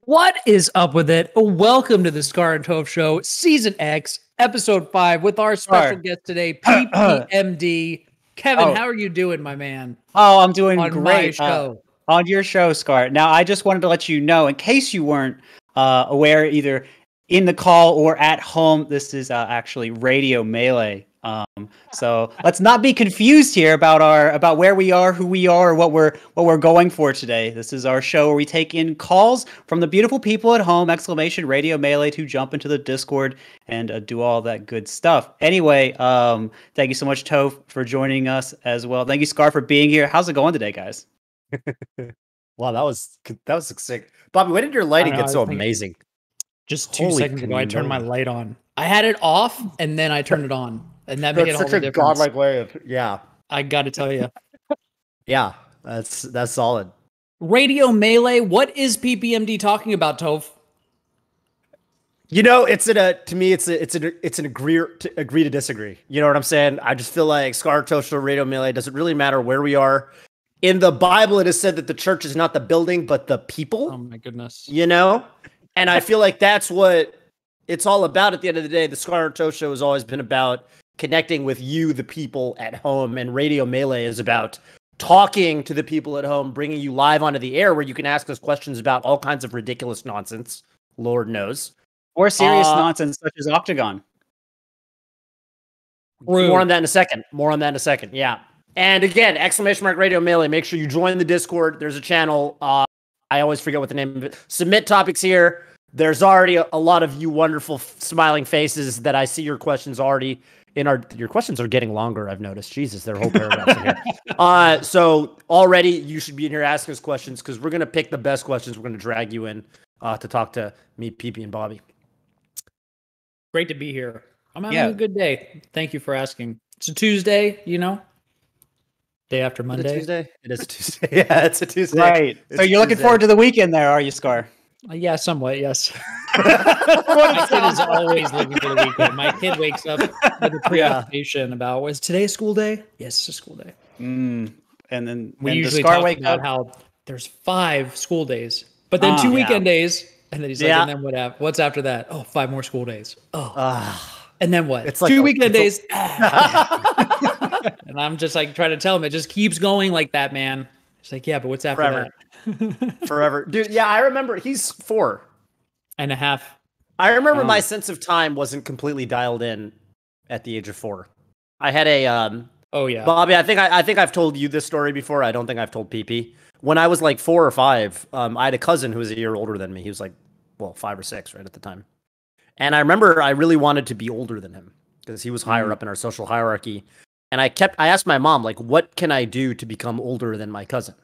What is up with it? Welcome to the Scar and Toph Show, Season X, Episode 5, with our special guest today, PPMD. Kevin, how are you doing, my man? Oh, I'm doing great. My show. On your show, Scar. Now, I just wanted to let you know, in case you weren't aware, either in the call or at home, this is actually Radio Melee. So let's not be confused here about where we are, who we are, or what we're going for today. This is our show where we take in calls from the beautiful people at home, !Radio Melee, to jump into the Discord and do all that good stuff. Anyway, thank you so much, Toph, for joining us as well. Thank you, Scar, for being here. How's it going today, guys? Wow, that was sick. Bobby, when did your lighting get so amazing? Just 2 seconds ago, I turned my light on. I had it off, and then I turned it on. And that made it all the difference. Godlike way of, yeah. I got to tell you. Yeah, that's solid. Radio Melee, what is PPMD talking about, Toph? You know, to me, it's an agree to disagree. You know what I'm saying? I just feel like Scar, Toph, Radio Melee doesn't really matter where we are. In the Bible, it is said that the church is not the building, but the people. Oh my goodness. You know? And I feel like that's what it's all about at the end of the day. The Scar and Toph Show has always been about connecting with you, the people at home, and Radio Melee is about talking to the people at home, bringing you live onto the air where you can ask us questions about all kinds of ridiculous nonsense, Lord knows. Or serious nonsense such as Octagon. More on that in a second. Yeah. And again, !Radio Melee, make sure you join the Discord. There's a channel. I always forget what the name of it. Submit topics here. There's already a lot of you wonderful smiling faces that I see your questions already your questions are getting longer, I've noticed. Jesus, there are whole paragraphs in here. So already you should be in here asking us questions because we're going to pick the best questions. We're going to drag you in to talk to me, PP, and Bobby. Great to be here. I'm having a good day. Thank you for asking. It's a Tuesday, you know? Day after Monday. Tuesday? It is a Tuesday. Yeah, it's a Tuesday. Right. So you're looking forward to the weekend there, are you, Scar? Yeah, somewhat, yes. My kid is always looking for the weekend. My kid wakes up with a preoccupation about, was today school day? Yes, it's a school day. And then we usually talk about how there's 5 school days, but then 2 weekend days, and then he's like, and then what's after that? Oh, 5 more school days. And then what? It's like 2 weekend days. And I'm just like trying to tell him it just keeps going like that, man. It's like, yeah, but what's after that? Forever. Dude, yeah, I remember he's 4.5. I remember my sense of time wasn't completely dialed in at the age of 4. I had a Bobby, I think I've told you this story before. I don't think I've told PP. When I was like 4 or 5, I had a cousin who was a year older than me. He was like, 5 or 6 right at the time. And I remember I really wanted to be older than him because he was higher up in our social hierarchy. And I asked my mom, like, what can I do to become older than my cousin?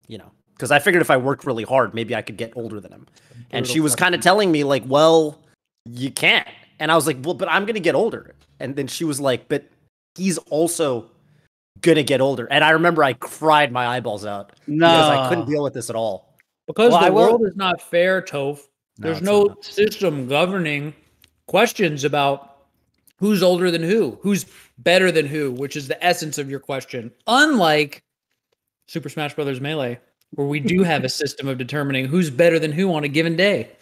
You know, because I figured if I worked really hard, maybe I could get older than him. And she was kind of telling me, like, well, you can't. And I was like, well, but I'm going to get older. And then she was like, but he's also going to get older. And I remember I cried my eyeballs out because I couldn't deal with this at all. Because the world is not fair, Toph. There's no system governing questions about who's older than who's better than who, which is the essence of your question. Unlike Super Smash Bros. Melee, where we do have a system of determining who's better than who on a given day.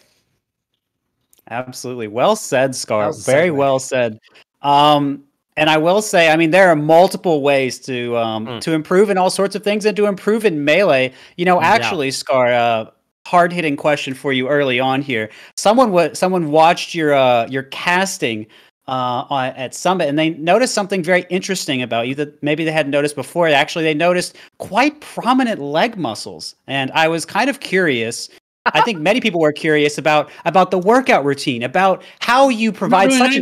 Absolutely. Well said, Scar. Very well said. And I will say, I mean, there are multiple ways to improve in all sorts of things and to improve in Melee. You know, actually, Scar, hard-hitting question for you early on here. Someone watched your casting at Summit, and they noticed something very interesting about you that maybe they hadn't noticed before. Actually, they noticed quite prominent leg muscles, and I was kind of curious. I think many people were curious about the workout routine, about how you provide such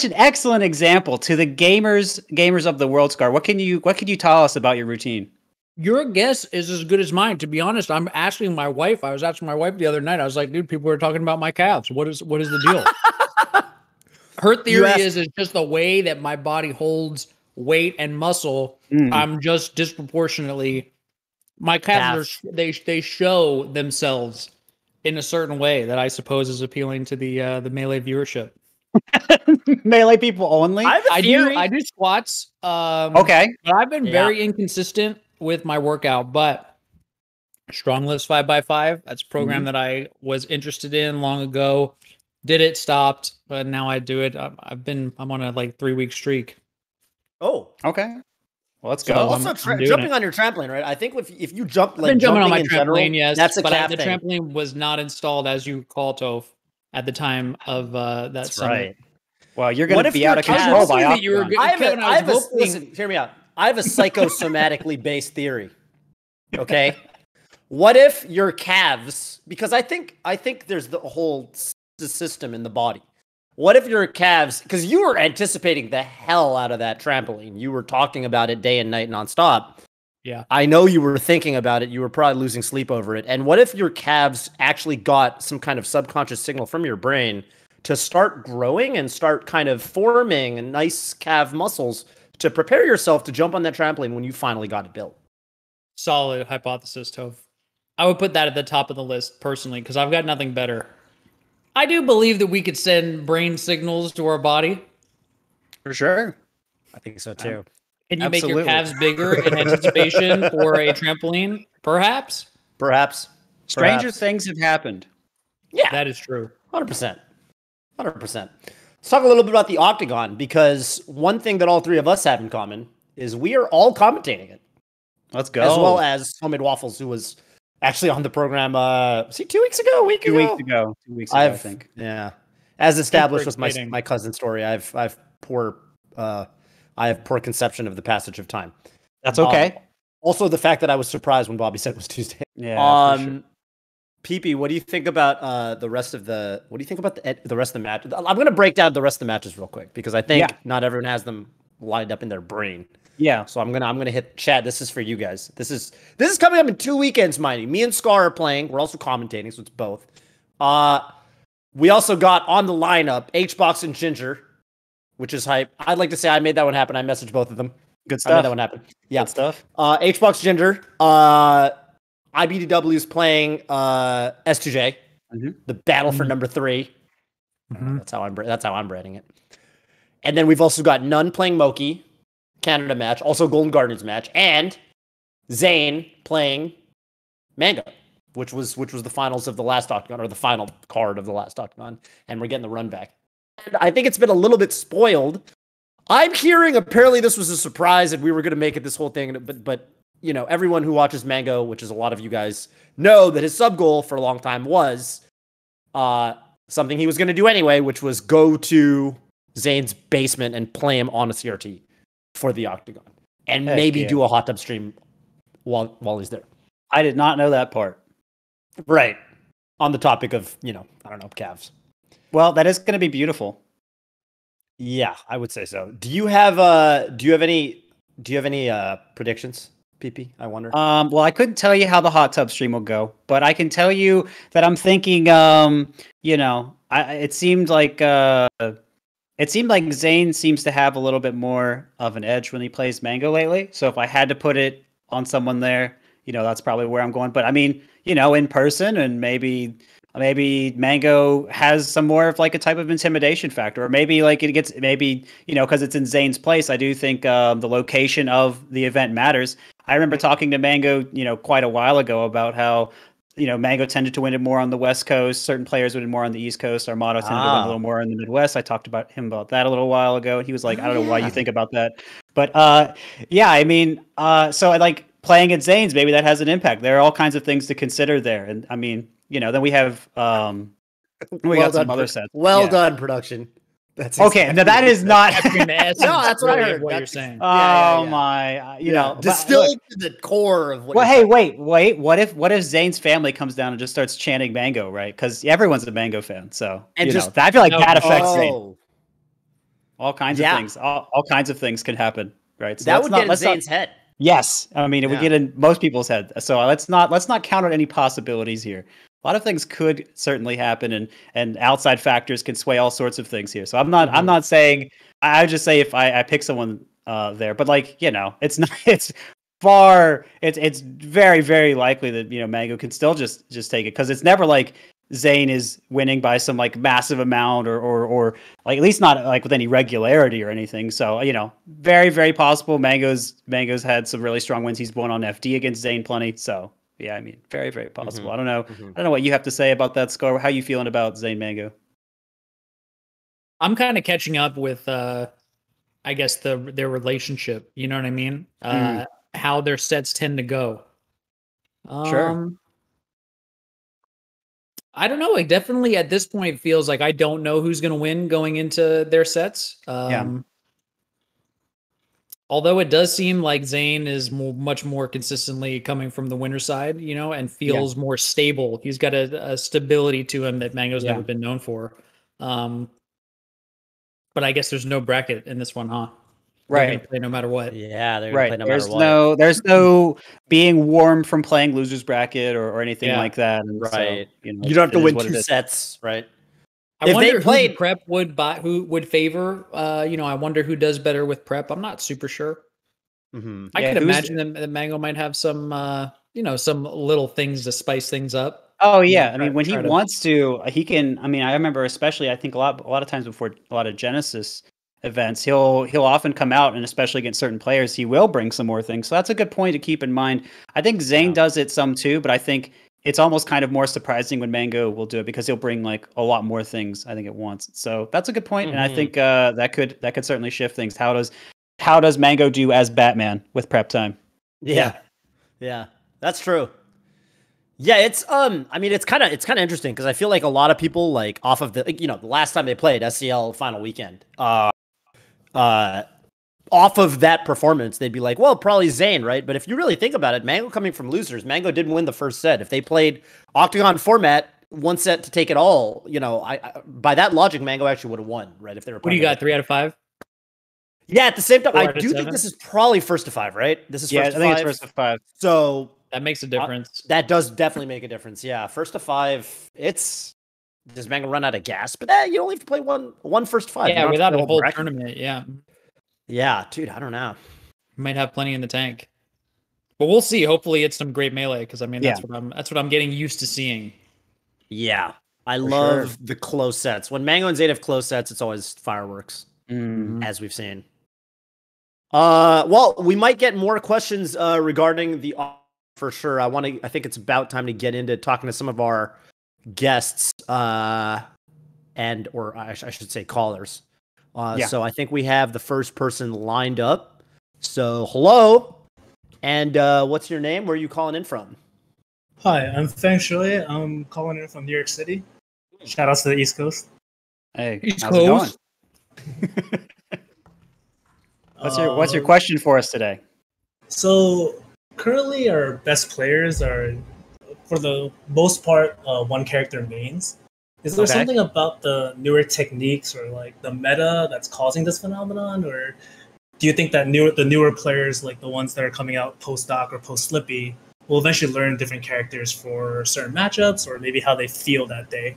an excellent example to the gamers of the world, Scar. What can you tell us about your routine? Your guess is as good as mine. To be honest, I'm asking my wife. I was asking my wife the other night. I was like, dude, people are talking about my calves. What is the deal? Her theory is just the way that my body holds weight and muscle. I'm just disproportionately. My calves they show themselves in a certain way that I suppose is appealing to the Melee viewership. Melee people only. I do squats. Okay, but I've been very inconsistent with my workout. But Strongless 5x5. That's a program that I was interested in long ago. Did it, stopped, but now I do it. I'm on a like 3-week streak. Oh, okay. Well, let's go. Also, jumping on your trampoline, right? I think if you jump, like, I've been jumping on my trampoline, general, yes, that's a but calf the thing. trampoline was not installed, as you call, Toph, at the time of that summit. Right. Well, you're going to be out of control by Octagon. Listen, hear me out. I have a psychosomatically based theory. Okay, what if your calves? Because I think there's the whole system in the body. What if your calves? Because you were anticipating the hell out of that trampoline. You were talking about it day and night nonstop. Yeah, I know you were thinking about it. You were probably losing sleep over it. And what if your calves actually got some kind of subconscious signal from your brain to start growing and start kind of forming nice calf muscles to prepare yourself to jump on that trampoline when you finally got it built? Solid hypothesis, Toph. I would put that at the top of the list personally, because I've got nothing better. I do believe that we could send brain signals to our body. For sure. I think so too. Can you make your calves bigger in anticipation for a trampoline? Perhaps. Stranger things have happened. Yeah. That is true. 100%. 100%. Let's talk a little bit about the Octagon, because one thing that all three of us have in common is we are all commentating it. Let's go. As well as Homemade Waffles, who was actually on the program, was he 2 weeks ago? 2 weeks ago, I think. Yeah. As established with my cousin's story, I have poor conception of the passage of time. That's okay. Also, the fact that I was surprised when Bobby said it was Tuesday. Yeah. Sure. PP, what do you think about the rest of the? What do you think about the rest of the match? I'm going to break down the rest of the matches real quick, because I think not everyone has them lined up in their brain. Yeah. So I'm gonna hit chat. This is for you guys. This is coming up in 2 weekends, mind you. Me and Scar are playing. We're also commentating, so it's both. We also got on the lineup HBox and Ginger, which is hype. I'd like to say I made that one happen. I messaged both of them. Good stuff. I made that one happen. Yeah. Good stuff. HBox Ginger. IBDW is playing S2J. The battle for number 3. That's how I'm branding it. And then we've also got None playing Moki, Canada match, also Golden Gardens match, and Zain playing Mango, which was the finals of the last Octagon, or the final card of the last Octagon, and we're getting the run back. And I think it's been a little bit spoiled. I'm hearing apparently this was a surprise and we were going to make it this whole thing, but you know, everyone who watches Mango, which is a lot of you guys, know that his sub goal for a long time was something he was going to do anyway, which was go to Zain's basement and play him on a CRT for the Octagon, and maybe do a hot tub stream while he's there. I did not know that part. Right. On the topic of, I don't know, calves. Well, that is going to be beautiful. Yeah, I would say so. Do you have any predictions, PP? I wonder. Well, I couldn't tell you how the hot tub stream will go, but I can tell you that I'm thinking, it seemed like Zain seems to have a little bit more of an edge when he plays Mango lately. So if I had to put it on someone there, that's probably where I'm going. But I mean, in person, and maybe Mango has some more of like a type of intimidation factor, or maybe like it gets, because it's in Zain's place. I do think the location of the event matters. I remember talking to Mango, quite a while ago about how, Mango tended to win it more on the West Coast. Certain players would win more on the East Coast. Armado tended to win a little more in the Midwest. I talked about him about that a little while ago, and he was like, I don't know why you think about that. But so I like playing at Zain's, maybe that has an impact. There are all kinds of things to consider there. And I mean, then we have got some other sets. Well done, production. That's okay. Now that is not. No, that's what I heard. What you're saying. My, distilled to the core of what. Well, hey, wait. What if Zain's family comes down and just starts chanting Mango, right? Because everyone's a Mango fan, so I feel like that affects Zain. All kinds of things. All kinds of things can happen, right? So that would get in Zain's head. Yes, I mean it would get in most people's head. So let's not count on any possibilities here. A lot of things could certainly happen, and outside factors can sway all sorts of things here. So I'm not saying. I would just say if I pick someone there, but it's not. It's very, very likely that Mango can still just take it, because it's never like Zain is winning by some like massive amount or like at least not like with any regularity or anything. So very, very possible. Mango's had some really strong wins. He's won on FD against Zain plenty. So Yeah, I mean, very, very possible. I don't know. I don't know what you have to say about that, Scar. How you feeling about Zain Mango? I'm kind of catching up with, I guess their relationship. You know what I mean? How their sets tend to go. Sure. I don't know. It definitely at this point feels like I don't know who's going to win going into their sets. Although it does seem like Zain is much more consistently coming from the winner side, you know, and feels more stable. He's got a stability to him that Mango's never been known for. But I guess there's no bracket in this one, huh? They're going to play no matter what. Yeah, they're going to play no matter what. There's no being warm from playing losers bracket or anything like that. And right. So, you know, you don't have to win 2 sets, right? I wonder who prep who would favor. You know, I wonder who does better with prep. I'm not super sure. I could imagine that Mango might have some, you know, some little things to spice things up. Oh yeah, I mean, when he wants to, he can. I mean, I remember especially. I think a lot of times before a lot of Genesis events, he'll often come out, and especially against certain players, he will bring some more things. So that's a good point to keep in mind. I think Zain does it some too, but I think it's almost kind of more surprising when Mango will do it because he'll bring like a lot more things, I think, at once. So that's a good point, and I think that could certainly shift things. How does Mango do as Batman with prep time? Yeah, that's true. Yeah, it's I mean, it's kind of interesting because I feel like a lot of people like off of the the last time they played SCL final weekend, off of that performance, they'd be like, well, probably Zain, right? But if you really think about it, Mango coming from losers, Mango didn't win the first set. If they played Octagon format, 1 set to take it all, I by that logic, Mango actually would have won, right? If they were. What do you got? 3 out of 5? Yeah, at the same time, I do think this is probably first to 5, right? This is first to 5. I think it's first to 5. So that makes a difference. That does definitely make a difference. Yeah, first to 5. Does Mango run out of gas? But you only have to play one first to 5. Yeah, without a whole tournament. Yeah. Yeah, dude, I don't know. Might have plenty in the tank, but we'll see. Hopefully, it's some great melee because I mean that's what I'm getting used to seeing. Yeah, I love the close sets. When Mango and Zain have close sets, it's always fireworks, as we've seen. Well, we might get more questions regarding the for sure. I think it's about time to get into talking to some of our guests or I should say callers. So I think we have the first person lined up. So hello, and what's your name? Where are you calling in from? Hi, I'm FengShui. I'm calling in from New York City. Shout out to the East Coast. Hey, how's it going? What's your question for us today? So currently our best players are, for the most part, one character mains. Is there something about the newer techniques or like the meta that's causing this phenomenon, or do you think that the newer players, like the ones that are coming out post Doc or post Slippy, will eventually learn different characters for certain matchups, or maybe how they feel that day?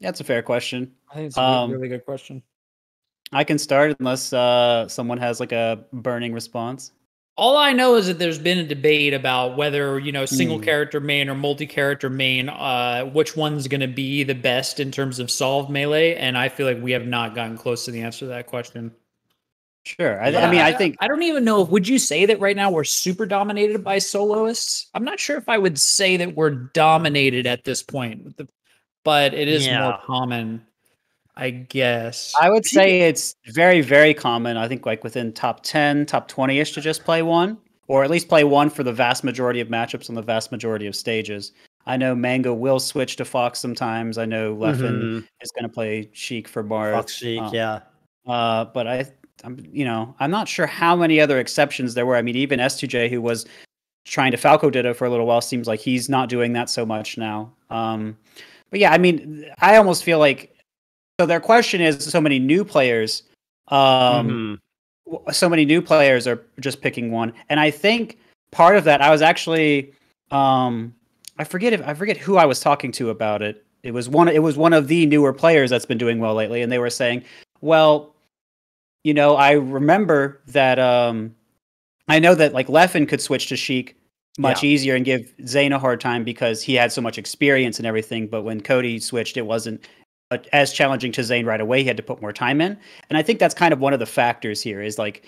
That's a fair question. I think it's a really good question. I can start unless someone has like a burning response. All I know is that there's been a debate about whether, single character main or multi-character main, which one's going to be the best in terms of solved melee, and I feel like we have not gotten close to the answer to that question. Sure. I think... I don't even know. Would you say that right now we're super dominated by soloists? I'm not sure if I would say that we're dominated at this point, but it is more common, I guess. I would say it's very, very common. I think like within top 10, top 20-ish to just play one, or at least play one for the vast majority of matchups on the vast majority of stages. I know Mango will switch to Fox sometimes. I know Leffen is going to play Sheik for Marth. Fox Sheik, but I'm not sure how many other exceptions there were. I mean, even S2J, who was trying to Falco Ditto for a little while, seems like he's not doing that so much now. But yeah, I mean, I almost feel like, so their question is, so many new players are just picking one. And I think part of that, I was actually, I forget who I was talking to about it. It was one of the newer players that's been doing well lately. And they were saying, well, I remember that, I know that like Leffen could switch to Sheik much easier and give Zain a hard time because he had so much experience and everything. But when Cody switched, it wasn't as challenging to Zain right away. He had to put more time in. And I think that's kind of one of the factors here is like,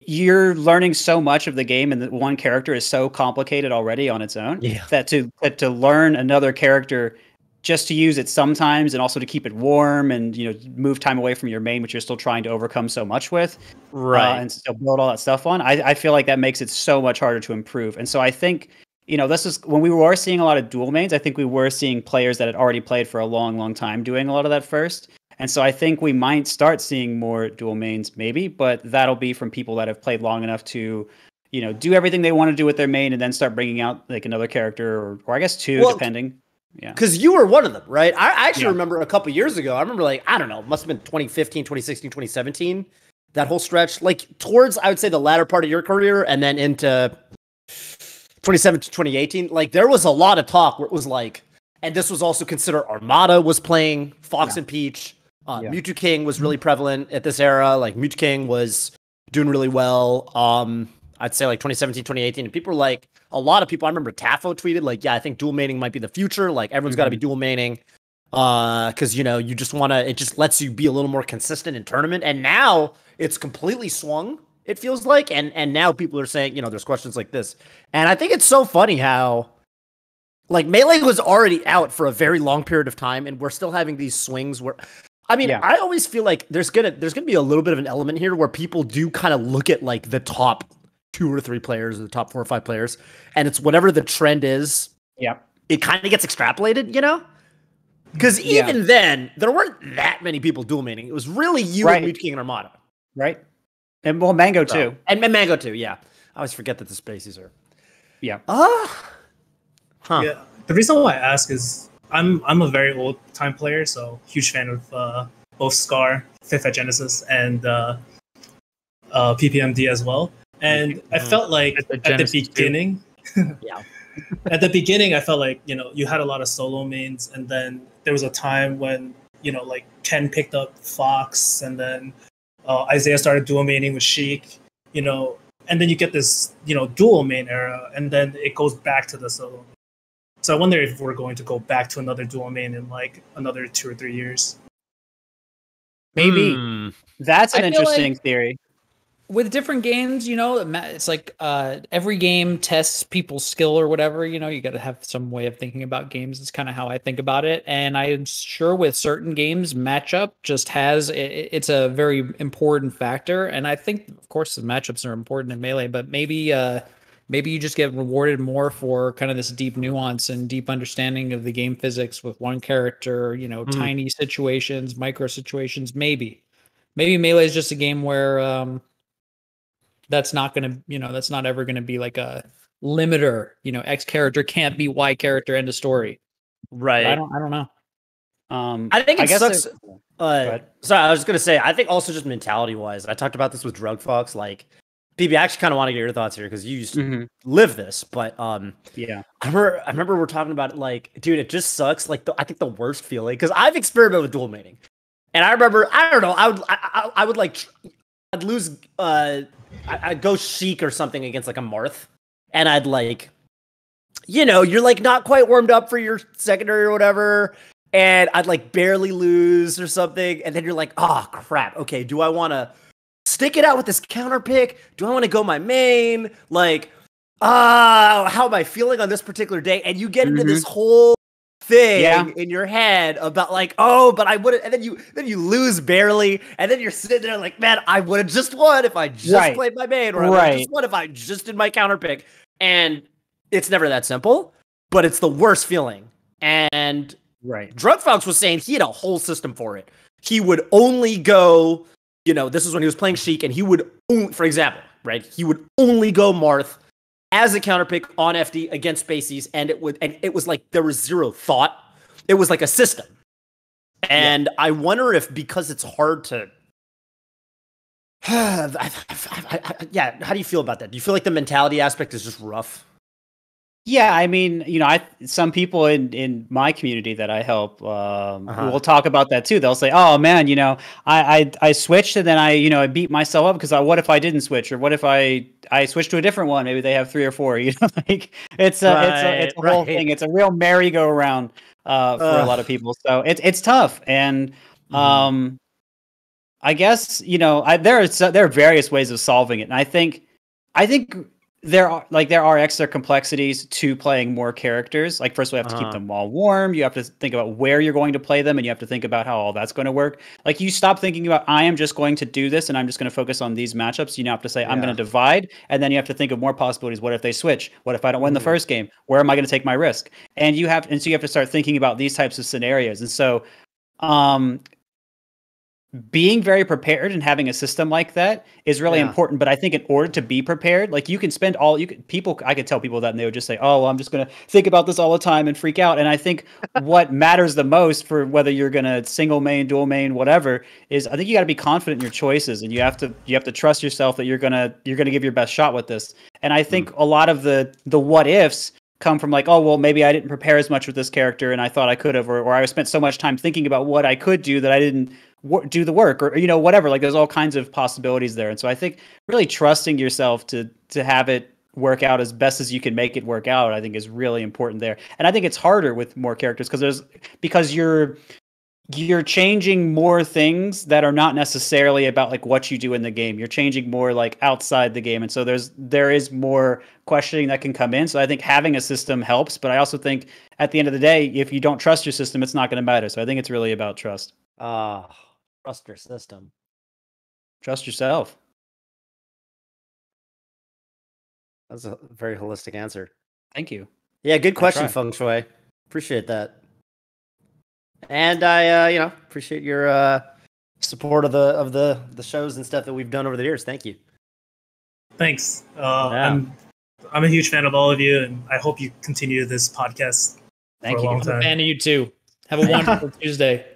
you're learning so much of the game, and the one character is so complicated already on its own that to learn another character just to use it sometimes, and also to keep it warm, and move time away from your main, which you're still trying to overcome so much with, and still build all that stuff on. I feel like that makes it so much harder to improve. And so I think this is when we were seeing a lot of dual mains. I think we were seeing players that had already played for a long time doing a lot of that first. And so I think we might start seeing more dual mains, maybe, but that'll be from people that have played long enough to do everything they want to do with their main, and then start bringing out like another character, or I guess two, depending. Yeah. Because you were one of them, right? I actually remember a couple years ago, I remember I don't know, must have been 2015, 2016, 2017, that whole stretch, towards, I would say, the latter part of your career, and then into 2017, 2018, there was a lot of talk where it was and this was also considered Armada was playing Fox and Peach. Mewtwo King was really prevalent at this era. Mewtwo King was doing really well. I'd say 2017, 2018, and people were a lot of people, I remember Tafo tweeted, I think dual maining might be the future. Everyone's got to be dual maining. Because, you just want to, it just lets you be a little more consistent in tournament. And now it's completely swung, it feels like. And now people are saying, there's questions like this. And I think it's so funny how, Melee was already out for a very long period of time, and we're still having these swings where, I always feel like there's gonna be a little bit of an element here where people do kind of look at the top 2 or 3 players, or the top 4 or 5 players, and it's whatever the trend is. Yeah, it kind of gets extrapolated, because even then there weren't that many people dual maining. It was really you and Mewtwo King and Armada, right? And Mango too, and Mango too. Yeah, I always forget that the spaces are. Yeah. Yeah. The reason why I ask is I'm a very old time player, so huge fan of both Scar, 5th at Genesis, and PPMD as well. And I felt like at the beginning, at the beginning, I felt like you had a lot of solo mains, and then there was a time when Ken picked up Fox, and then Isaiah started dual maining with Sheik, and then you get this dual main era, and then it goes back to the solo. So I wonder if we're going to go back to another dual main in another 2 or 3 years. Maybe. That's an interesting theory. With different games, it's every game tests people's skill or whatever. You got to have some way of thinking about games. It's kind of how I think about it. And I'm sure with certain games, matchup just it's a very important factor. And I think, of course, the matchups are important in Melee, but maybe you just get rewarded more for kind of this deep nuance and deep understanding of the game physics with one character, tiny situations, micro situations. Maybe Melee is just a game where that's not ever going to be a limiter. X character can't be Y character, end of story. Right. But I don't know. I think it sucks. Sorry, I was just gonna say, I think also just mentality wise, I talked about this with Drug Fox. PB, I actually kind of want to get your thoughts here because you used to live this, but yeah, I remember we're talking about it, dude, it just sucks. I think the worst feeling, because I've experimented with dual mating, and I remember, I don't know, I'd lose, I'd go Sheik or something against a Marth, and I'd you're not quite warmed up for your secondary or whatever, and I'd barely lose or something, and then you're oh crap, okay, do I want to stick it out with this counter pick? Do I want to go my main? How am I feeling on this particular day? And you get into this whole thing in your head about but I wouldn't, and then you lose barely, and then you're sitting there man, I would have just won if I just played my main, or I would have just won if I just did my counter pick. And it's never that simple, but it's the worst feeling. And Drug Fox was saying he had a whole system for it. He would only go, this is when he was playing Sheik, and he would, for example, he would only go Marth as a counterpick on FD against Spacies, and it was there was zero thought. It was a system. And I wonder if, because it's hard to, how do you feel about that? Do you feel like the mentality aspect is just rough? Yeah, I mean, some people in my community that I help will talk about that too. They'll say, "Oh man, I switched, and then I beat myself up because what if I didn't switch, or what if I switched to a different one? Maybe they have 3 or 4." It's a whole thing. It's a real merry-go-round for a lot of people. So it's tough, and I guess, there are various ways of solving it. And I think there are extra complexities to playing more characters. Like, first we have to keep them all warm. You have to think about where you're going to play them, and you have to think about how all that's going to work. Like, you stop thinking about, I am just going to do this and I'm just going to focus on these matchups. You now have to say, I'm going to divide, and then you have to think of more possibilities. What if they switch? What if I don't win the first game? Where am I going to take my risk? And so you have to start thinking about these types of scenarios. And so being very prepared and having a system like that is really important. But I think in order to be prepared, like, you can spend I could tell people that and they would just say, oh, well, I'm just going to think about this all the time and freak out. And I think what matters the most for whether you're going to single main, dual main, whatever, is I think you got to be confident in your choices, and you have to trust yourself that you're going to give your best shot with this. And I think a lot of the what ifs come from, like, oh, well, maybe I didn't prepare as much with this character and I thought I could have, or I spent so much time thinking about what I could do that I didn't do the work, or whatever. Like, there's all kinds of possibilities there. And so I think really trusting yourself to have it work out as best as you can make it work out, I think, is really important there. And I think it's harder with more characters because you're changing more things that are not necessarily about, like, what you do in the game. You're changing more, like, outside the game. And so there is more questioning that can come in. So I think having a system helps, but I also think at the end of the day, if you don't trust your system, it's not going to matter. So I think it's really about trust. Trust your system. Trust yourself. That's a very holistic answer. Thank you. Yeah, good question, FengShui. Appreciate that. And I, appreciate your support of the shows and stuff that we've done over the years. Thank you. Thanks. I'm a huge fan of all of you, and I hope you continue this podcast for a long time. I'm a fan of you too. Have a wonderful Tuesday.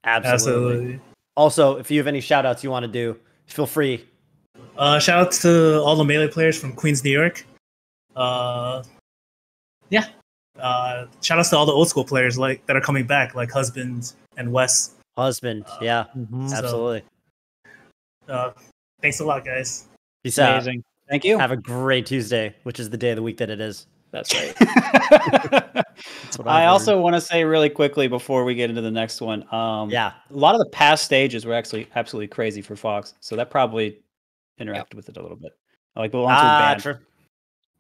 Absolutely. Also, if you have any shout outs you want to do, feel free. Shout out to all the Melee players from Queens, New York. Shout outs to all the old school players that are coming back, like Husband and Wes. Absolutely. Thanks a lot, guys. Peace out. Amazing. Thank you. Have a great Tuesday, which is the day of the week that it is. That's right. I also want to say really quickly before we get into the next one. A lot of the past stages were actually absolutely crazy for Fox, so that probably interacted with it a little bit. Like the ones we banned. True.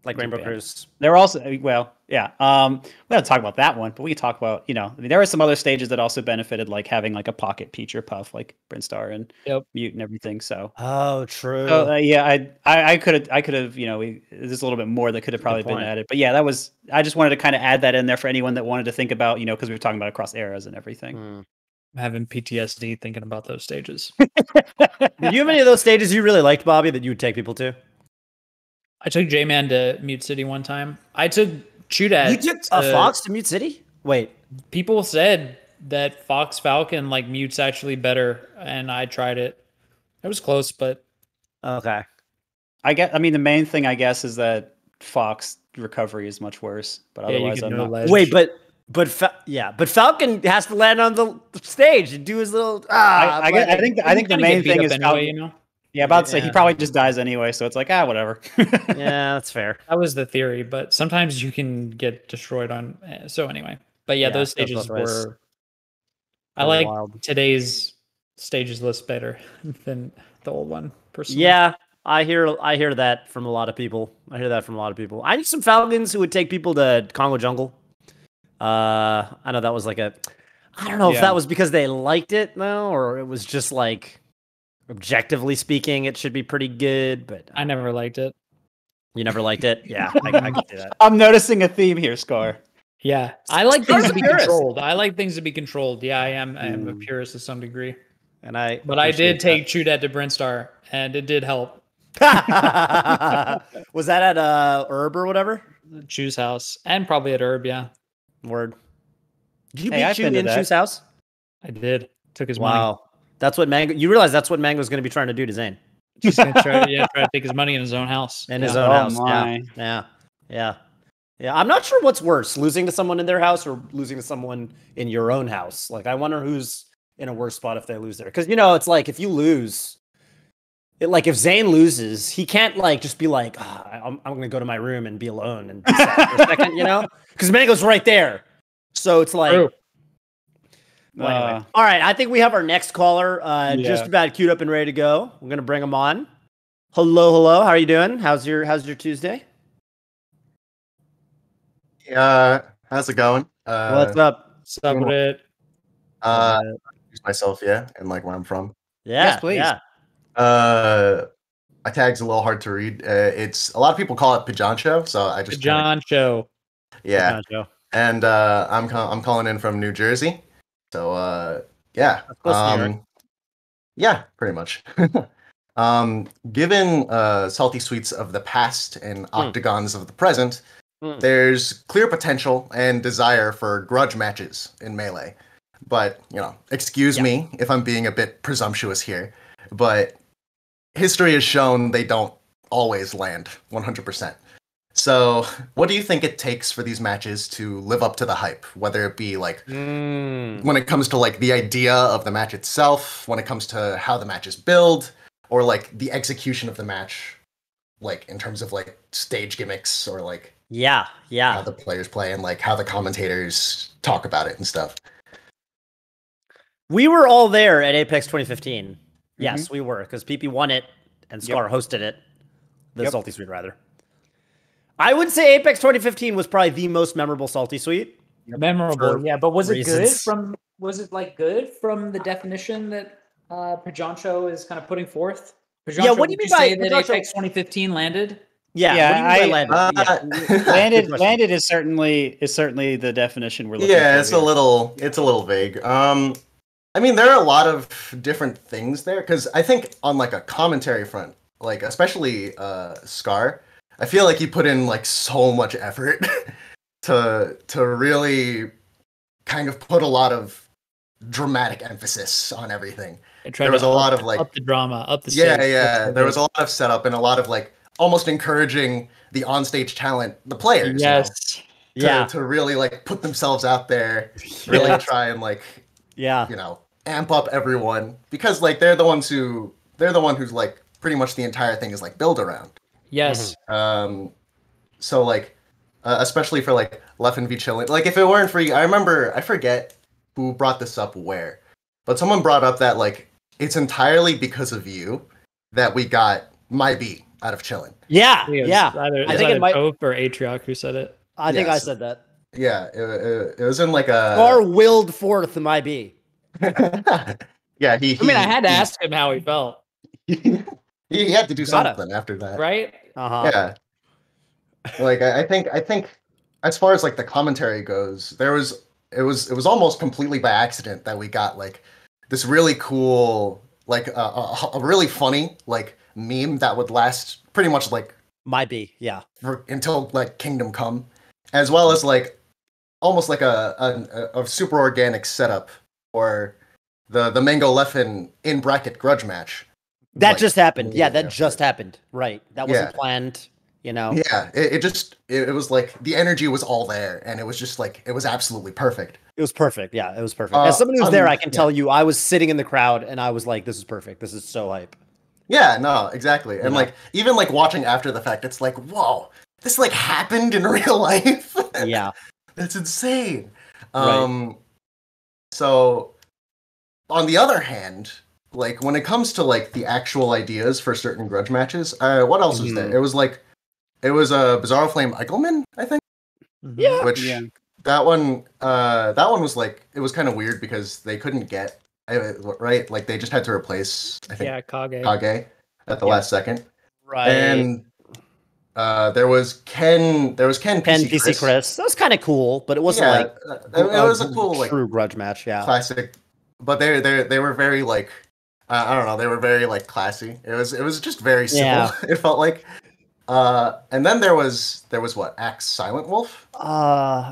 Like Rainbow Cruise. There were also, we don't talk about that one, but we can talk about, there were some other stages that also benefited, like having like a pocket Peach or Puff, like Brinstar and Mute and everything. So. Oh, true. So, I could have, there's a little bit more that could have probably been added, but yeah, I just wanted to kind of add that in there for anyone that wanted to think about, because we were talking about across eras and everything. I'm having PTSD thinking about those stages. Did you have any of those stages you really liked, Bobby, that you would take people to? I took J-Man to Mute City one time. I took Chudat. You took Fox to Mute City? Wait. People said that Fox Falcon, like, Mute's actually better, and I tried it. It was close, but... Okay. The main thing, I guess, is that Fox recovery is much worse, but otherwise I'm not... Wait, but Falcon has to land on the stage and do his little... I think the main thing is Falcon... Yeah, about to say, he probably just dies anyway, so it's like, whatever. Yeah, that's fair. That was the theory, but sometimes you can get destroyed on... So anyway. But those stages were... I like today's stages list better than the old one, personally. Yeah, I hear that from a lot of people. I need some Falcons who would take people to Congo Jungle. I know that was like I don't know if that was because they liked it, though, or it was just like... Objectively speaking, it should be pretty good, but I never liked it. You never liked it? Yeah, I can see that. I'm noticing a theme here, Scar. Yeah, I like things to be controlled. Yeah, I am a purist to some degree. But I did take Chudat to Brinstar, and it did help. Was that at Herb or whatever? Chu's house, and probably at Herb, yeah. Word. Did you beat Chu in Chu's house? I did. Took his money. That's what Mango. You realize that's what Mango's going to be trying to do to Zain. He's going to try to take his money in his own house. His own house. Yeah. I'm not sure what's worse, losing to someone in their house or losing to someone in your own house. Like, I wonder who's in a worse spot if they lose there. Because it's like if you lose, if Zain loses, he can't just be like, I'm going to go to my room and be alone and be sad for a second, because Mango's right there. So it's like. True. Anyway. All right, I think we have our next caller just about queued up and ready to go. We're gonna bring him on. Hello. How are you doing? How's your Tuesday? How's it going? What's up? What's up with it? Introduce myself, and like where I'm from. Yeah, yes, please. Yeah. My tag's a little hard to read. It's a lot of people call it Pjoncho, so I just Pjoncho. Yeah. Pjoncho. And I'm calling in from New Jersey. So yeah. Yeah, pretty much. Given salty sweets of the past and octagons of the present, there's clear potential and desire for grudge matches in Melee. But, excuse me if I'm being a bit presumptuous here, but history has shown they don't always land 100%. So, what do you think it takes for these matches to live up to the hype? Whether it be like when it comes to like the idea of the match itself, when it comes to how the matches build, or like the execution of the match, like in terms of like stage gimmicks or like how the players play and like how the commentators talk about it and stuff. We were all there at Apex 2015. Yes, we were, because PP won it and Scar hosted it. The Salty Suite, rather. I would say Apex 2015 was probably the most memorable Salty Suite. Memorable, yeah, but was it good from? Was it like good from the definition that Pjoncho is kind of putting forth? Pjoncho, what do you mean by that Apex 2015 landed? Yeah, landed is certainly the definition we're looking for. Yeah, it's a little vague. I mean, there are a lot of different things there, because I think on like a commentary front, like especially Scar, I feel like he put in like so much effort to really kind of put a lot of dramatic emphasis on everything. There was a lot of like up the drama, up the stage. Yeah. There was a lot of setup and a lot of like almost encouraging the onstage talent, the players. Yes. To really like put themselves out there, really try and like amp up everyone, because like they're the one who's like pretty much the entire thing is like built around. Yes. So like especially for like Leffen v Chillin, like if it weren't for you, I forget who brought this up where, but someone brought up that like it's entirely because of you that we got my beat out of Chillin. Yeah. I think it might Toph or Atrioc who said it. I think I said that. Yeah, it was in like a Scar willed forth my B. Yeah, I had to ask him how he felt. He had to do something after that, right? Yeah. Like I think as far as like the commentary goes, it was almost completely by accident that we got like this really cool, like a really funny like meme that would last pretty much like my B, until like Kingdom Come, as well as like almost like a super organic setup for the Mango Leffen in bracket grudge match. That just happened. Yeah, that just happened. Right. That wasn't planned, Yeah, it was like the energy was all there, and it was just like it was absolutely perfect. It was perfect. Yeah, it was perfect. As someone who's there, I can tell you, I was sitting in the crowd and I was like, "This is perfect. This is so hype." Yeah, no, exactly. And like even like watching after the fact, it's like, whoa, this like happened in real life. Yeah, that's insane. Right. So on the other hand, like when it comes to like the actual ideas for certain grudge matches, what else was there? It was a Bizarro Flame Eichelman, I think. Yeah. That one was like, it was kind of weird because they couldn't get right, like they just had to replace, I think, Kage at the last second. Right. And there was Ken PC Chris. That was kind of cool, but it wasn't it was a cool like true grudge match, classic. But they were very like I don't know, they were very like classy. It was just very simple. Yeah. It felt like. And then there was what, Axe Silent Wolf?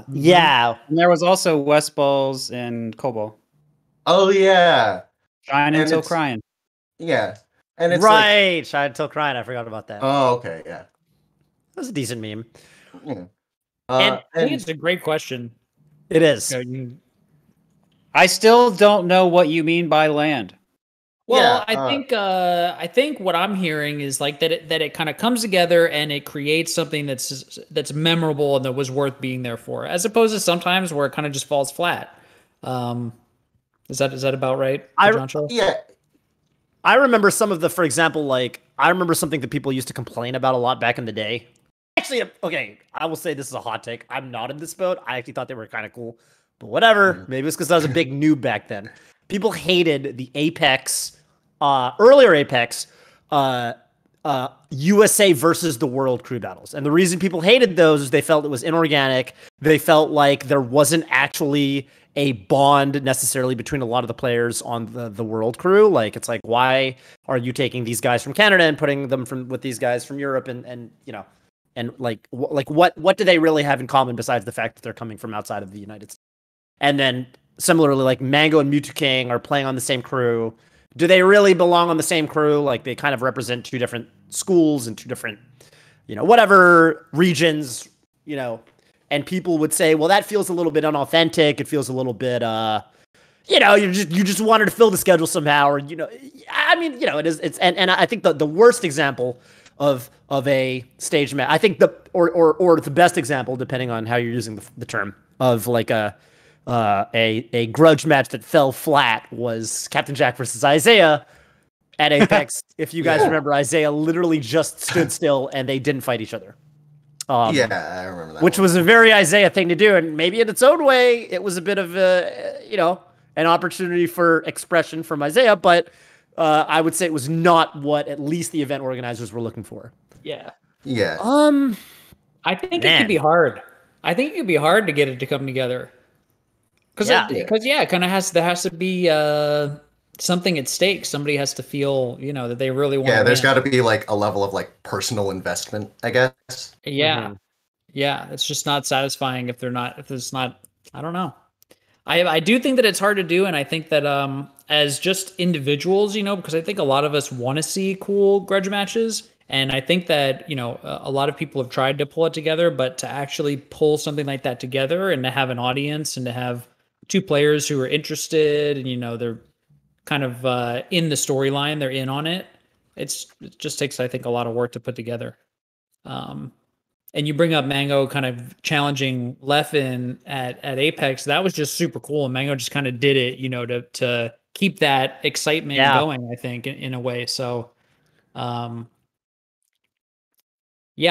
Yeah. And there was also West Balls and Kobo. Oh yeah. Shine Until Crying. Yeah. And it's right, Shine Until Crying. I forgot about that. Oh, okay, yeah. That was a decent meme. Yeah. And I think it's a great question. It is. I still don't know what you mean by land. Well, I think what I'm hearing is like that it kind of comes together and it creates something that's memorable and that was worth being there for, as opposed to sometimes where it kind of just falls flat. Is that about right, Pjoncho? Yeah. I remember some of the, for example, like, I remember something that people used to complain about a lot back in the day. Actually, okay, I will say this is a hot take. I'm not in this boat. I actually thought they were kind of cool. But whatever. Maybe it's because I was a big noob back then. People hated the Apex, earlier Apex, USA versus the world crew battles. And the reason people hated those is they felt it was inorganic. They felt like there wasn't actually a bond necessarily between a lot of the players on the world crew. Like, it's like, why are you taking these guys from Canada and putting them with these guys from Europe? And you know, and like what do they really have in common besides the fact that they're coming from outside of the United States? And then similarly, like Mango and Mewtwo King are playing on the same crew. Do they really belong on the same crew? Like, they kind of represent two different schools and two different, you know, whatever regions, you know. And people would say, well, that feels a little bit unauthentic. It feels a little bit, you know, you just wanted to fill the schedule somehow, or, you know, I mean, you know, and I think the worst example of a stage match, I think or the best example, depending on how you're using the term, of like a grudge match that fell flat was Captain Jack versus Isaiah at Apex. If you guys remember, Isaiah literally just stood still and they didn't fight each other. Yeah, I remember that. Which was a very Isaiah thing to do, and maybe in its own way, it was a bit of a, you know, an opportunity for expression from Isaiah, but I would say it was not what at least the event organizers were looking for. Yeah. Yeah. I think it could be hard. I think it could be hard to get it to come together. Because it kind of there has to be something at stake. Somebody has to feel, you know, that they really want. Yeah, there's got to be like a level of like personal investment, I guess. Yeah, yeah. It's just not satisfying if it's not. I don't know. I do think that it's hard to do, and I think that as just individuals, you know, because I think a lot of us want to see cool grudge matches, and I think that, you know, a lot of people have tried to pull it together, but to actually pull something like that together and to have an audience and to have two players who are interested and, you know, they're kind of in the storyline, they're in on it. It just takes, I think, a lot of work to put together. And you bring up Mango kind of challenging Leffen at Apex. That was just super cool. And Mango just kind of did it, you know, to keep that excitement going, I think, in a way. So, yeah,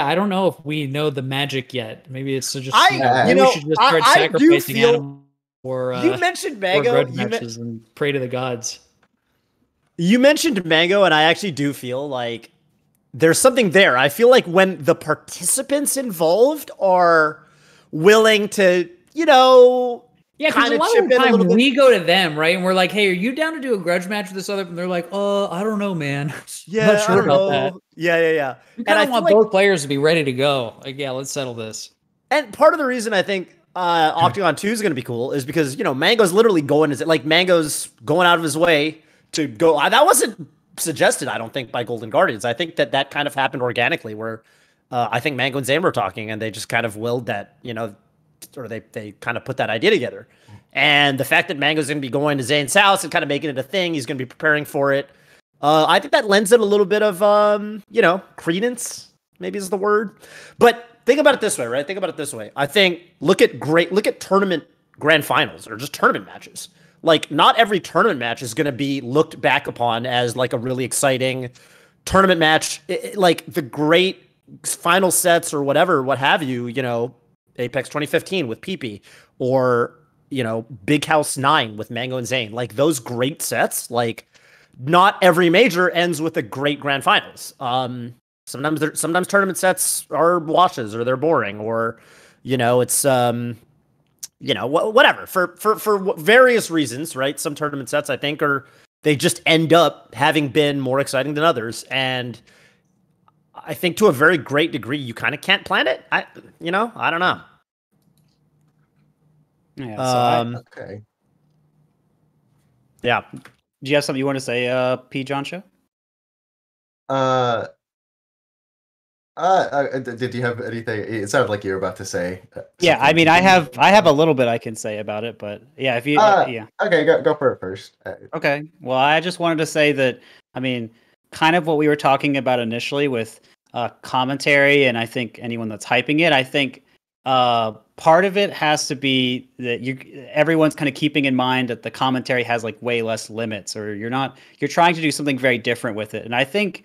I don't know if we know the magic yet. Maybe it's just, we should just start sacrificing animals for you mentioned Mango, grudge matches and pray to the gods. You mentioned Mango, and I actually do feel like there's something there. I feel like when the participants involved are willing to, you know, kind of chip in a little bit. We go to them, right? And we're like, hey, are you down to do a grudge match with this other? And they're like, I don't know, man. Yeah, I'm not sure about that. Yeah. We kind of want both players to be ready to go. Like, yeah, let's settle this. And part of the reason I think Octagon 2 is going to be cool is because, you know, Mango's literally Mango's going out of his way to go. That wasn't suggested, I don't think, by Golden Guardians. I think that kind of happened organically, where I think Mango and Zain were talking, and they just kind of willed that, you know, or they kind of put that idea together. And the fact that Mango's going to be going to Zain's house and kind of making it a thing, he's going to be preparing for it. I think that lends it a little bit of, you know, credence, maybe is the word. But think about it this way, right? Think about it this way. I think, look at tournament grand finals or just tournament matches. Like, not every tournament match is going to be looked back upon as like a really exciting tournament match. Like the great final sets or whatever, what have you, you know, Apex 2015 with PP, or, you know, Big House 9 with Mango and Zain. Like, those great sets, like, not every major ends with a great grand finals. Sometimes tournament sets are washes, or they're boring, or, you know, it's you know, whatever, for various reasons, right? Some tournament sets, I think, they just end up having been more exciting than others. And I think to a very great degree, you kind of can't plan it. I don't know. Yeah. Okay. Yeah. Do you have something you want to say, Pjoncho? Did you have anything? It sounded like you were about to say. Yeah, I mean, I have a little bit I can say about it, but yeah, if you, yeah. Okay, go for it first. Okay, well, I just wanted to say that, I mean, kind of what we were talking about initially with commentary, and I think anyone that's hyping it, I think part of it has to be that everyone's kind of keeping in mind that the commentary has like way less limits, or you're trying to do something very different with it. And I think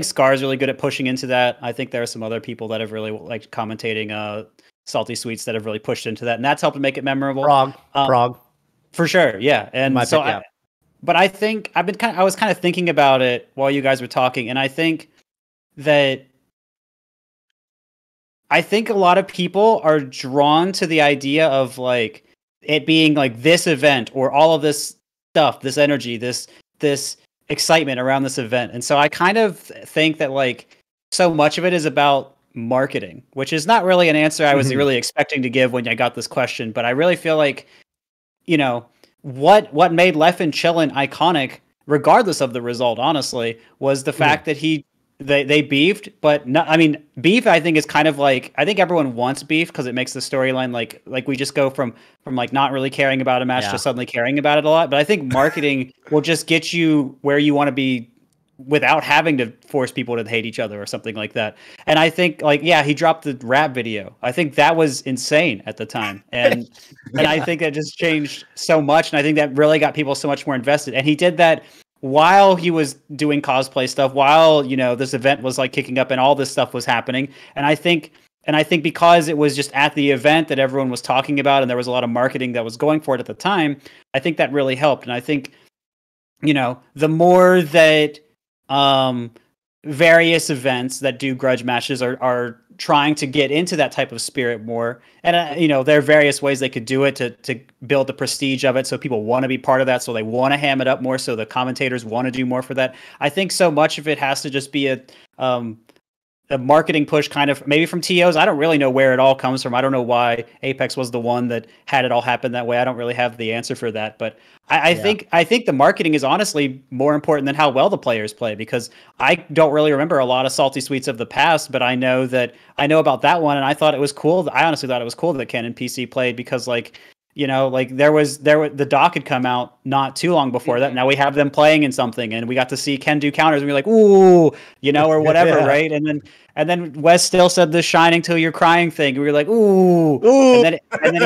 Scar is really good at pushing into that. I think there are some other people that have really liked commentating Salty Sweets that have really pushed into that, and that's helped to make it memorable. Prague. For sure, yeah. And but I think I was kind of thinking about it while you guys were talking, and I think a lot of people are drawn to the idea of like it being like this event or all of this stuff, this energy, this excitement around this event. And so I kind of think that like so much of it is about marketing, which is not really an answer I was really expecting to give when I got this question. But I really feel like, what made Leffen Chillin iconic, regardless of the result, honestly, was the fact that they beefed, but beef I think is kind of like, I think everyone wants beef because it makes the storyline like we just go from like not really caring about a match to suddenly caring about it a lot. But I think marketing will just get you where you want to be without having to force people to hate each other or something like that. And I think he dropped the rap video. I think that was insane at the time. And and I think that just changed so much. And I think that really got people so much more invested. And he did that while he was doing cosplay stuff, while this event was like kicking up and all this stuff was happening. And I think because it was just at the event that everyone was talking about and there was a lot of marketing that was going for it at the time, I think that really helped. And I think the more that various events that do grudge matches are trying to get into that type of spirit more, and there are various ways they could do it to build the prestige of it, so people want to be part of that, so they want to ham it up more, so the commentators want to do more for that. I think so much of it has to just be a marketing push, kind of maybe from TOs. I don't really know where it all comes from. I don't know why Apex was the one that had it all happen that way. I don't really have the answer for that, but I think the marketing is honestly more important than how well the players play, because I don't really remember a lot of Salty Sweets of the past, but I know about that one, and I thought it was cool. I honestly thought it was cool that Ken and PC played, because the doc had come out not too long before that. Now we have them playing in something, and we got to see Ken do counters, and we're like, ooh, or whatever, right? And then Wes still said the shining till you're crying thing, and we were like, ooh. And then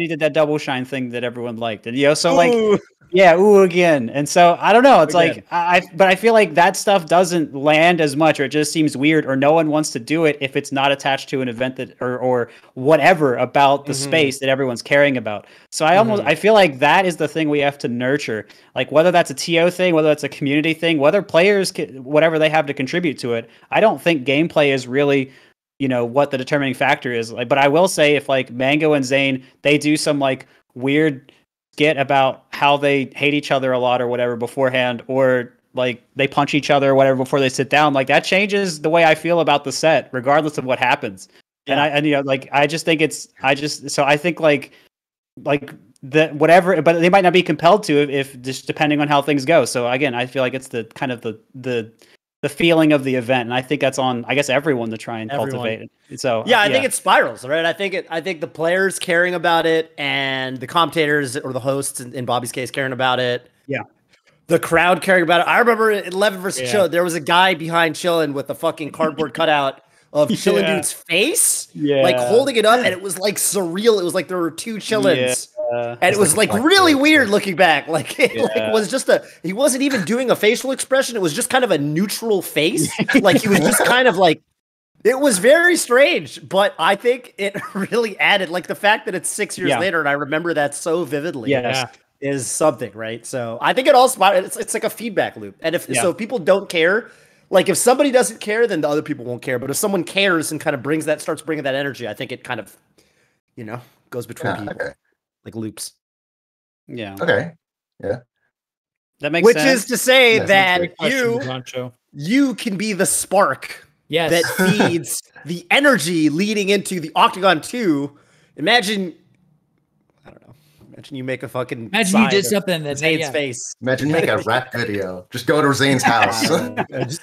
he did that double shine thing that everyone liked, and so like. Yeah, ooh again. And so I don't know. It's again. But I feel like that stuff doesn't land as much, or it just seems weird, or no one wants to do it if it's not attached to an event that or whatever about the space that everyone's caring about. So I feel like that is the thing we have to nurture. Like whether that's a TO thing, whether that's a community thing, whether players whatever they have to contribute to it. I don't think gameplay is really what the determining factor is. Like, but I will say if like Mango and Zain, they do some like weird skit about how they hate each other a lot or whatever beforehand, or like they punch each other or whatever before they sit down, like that changes the way I feel about the set regardless of what happens. And I just think so I think like that whatever, but they might not be compelled to if just depending on how things go. So again, I feel like it's the kind of the feeling of the event, and I think that's on, I guess, everyone to try and cultivate it. So I think it spirals, right? I think the players caring about it, and the commentators or the hosts in Bobby's case caring about it. Yeah, the crowd caring about it. I remember in 11 versus Chillin, there was a guy behind Chillin with a fucking cardboard cutout of Chillin dude's face, like holding it up, and it was like surreal. It was like there were two Chillins. And it was like really weird looking back. Like it was just he wasn't even doing a facial expression. It was just kind of a neutral face. Like he was just kind of like, it was very strange, but I think it really added, like the fact that it's 6 years later and I remember that so vividly is something, right? So I think it all it's like a feedback loop. And if people don't care, like if somebody doesn't care, then the other people won't care. But if someone cares and kind of starts bringing that energy, I think it kind of, goes between people. Okay. Like loops. Yeah. Okay. Yeah. That makes sense. Which is to say that you can be the spark that feeds the energy leading into the Octagon 2. Imagine you make a fucking you did something that's Zane's face. Imagine make a rap video. Just go to Zane's house.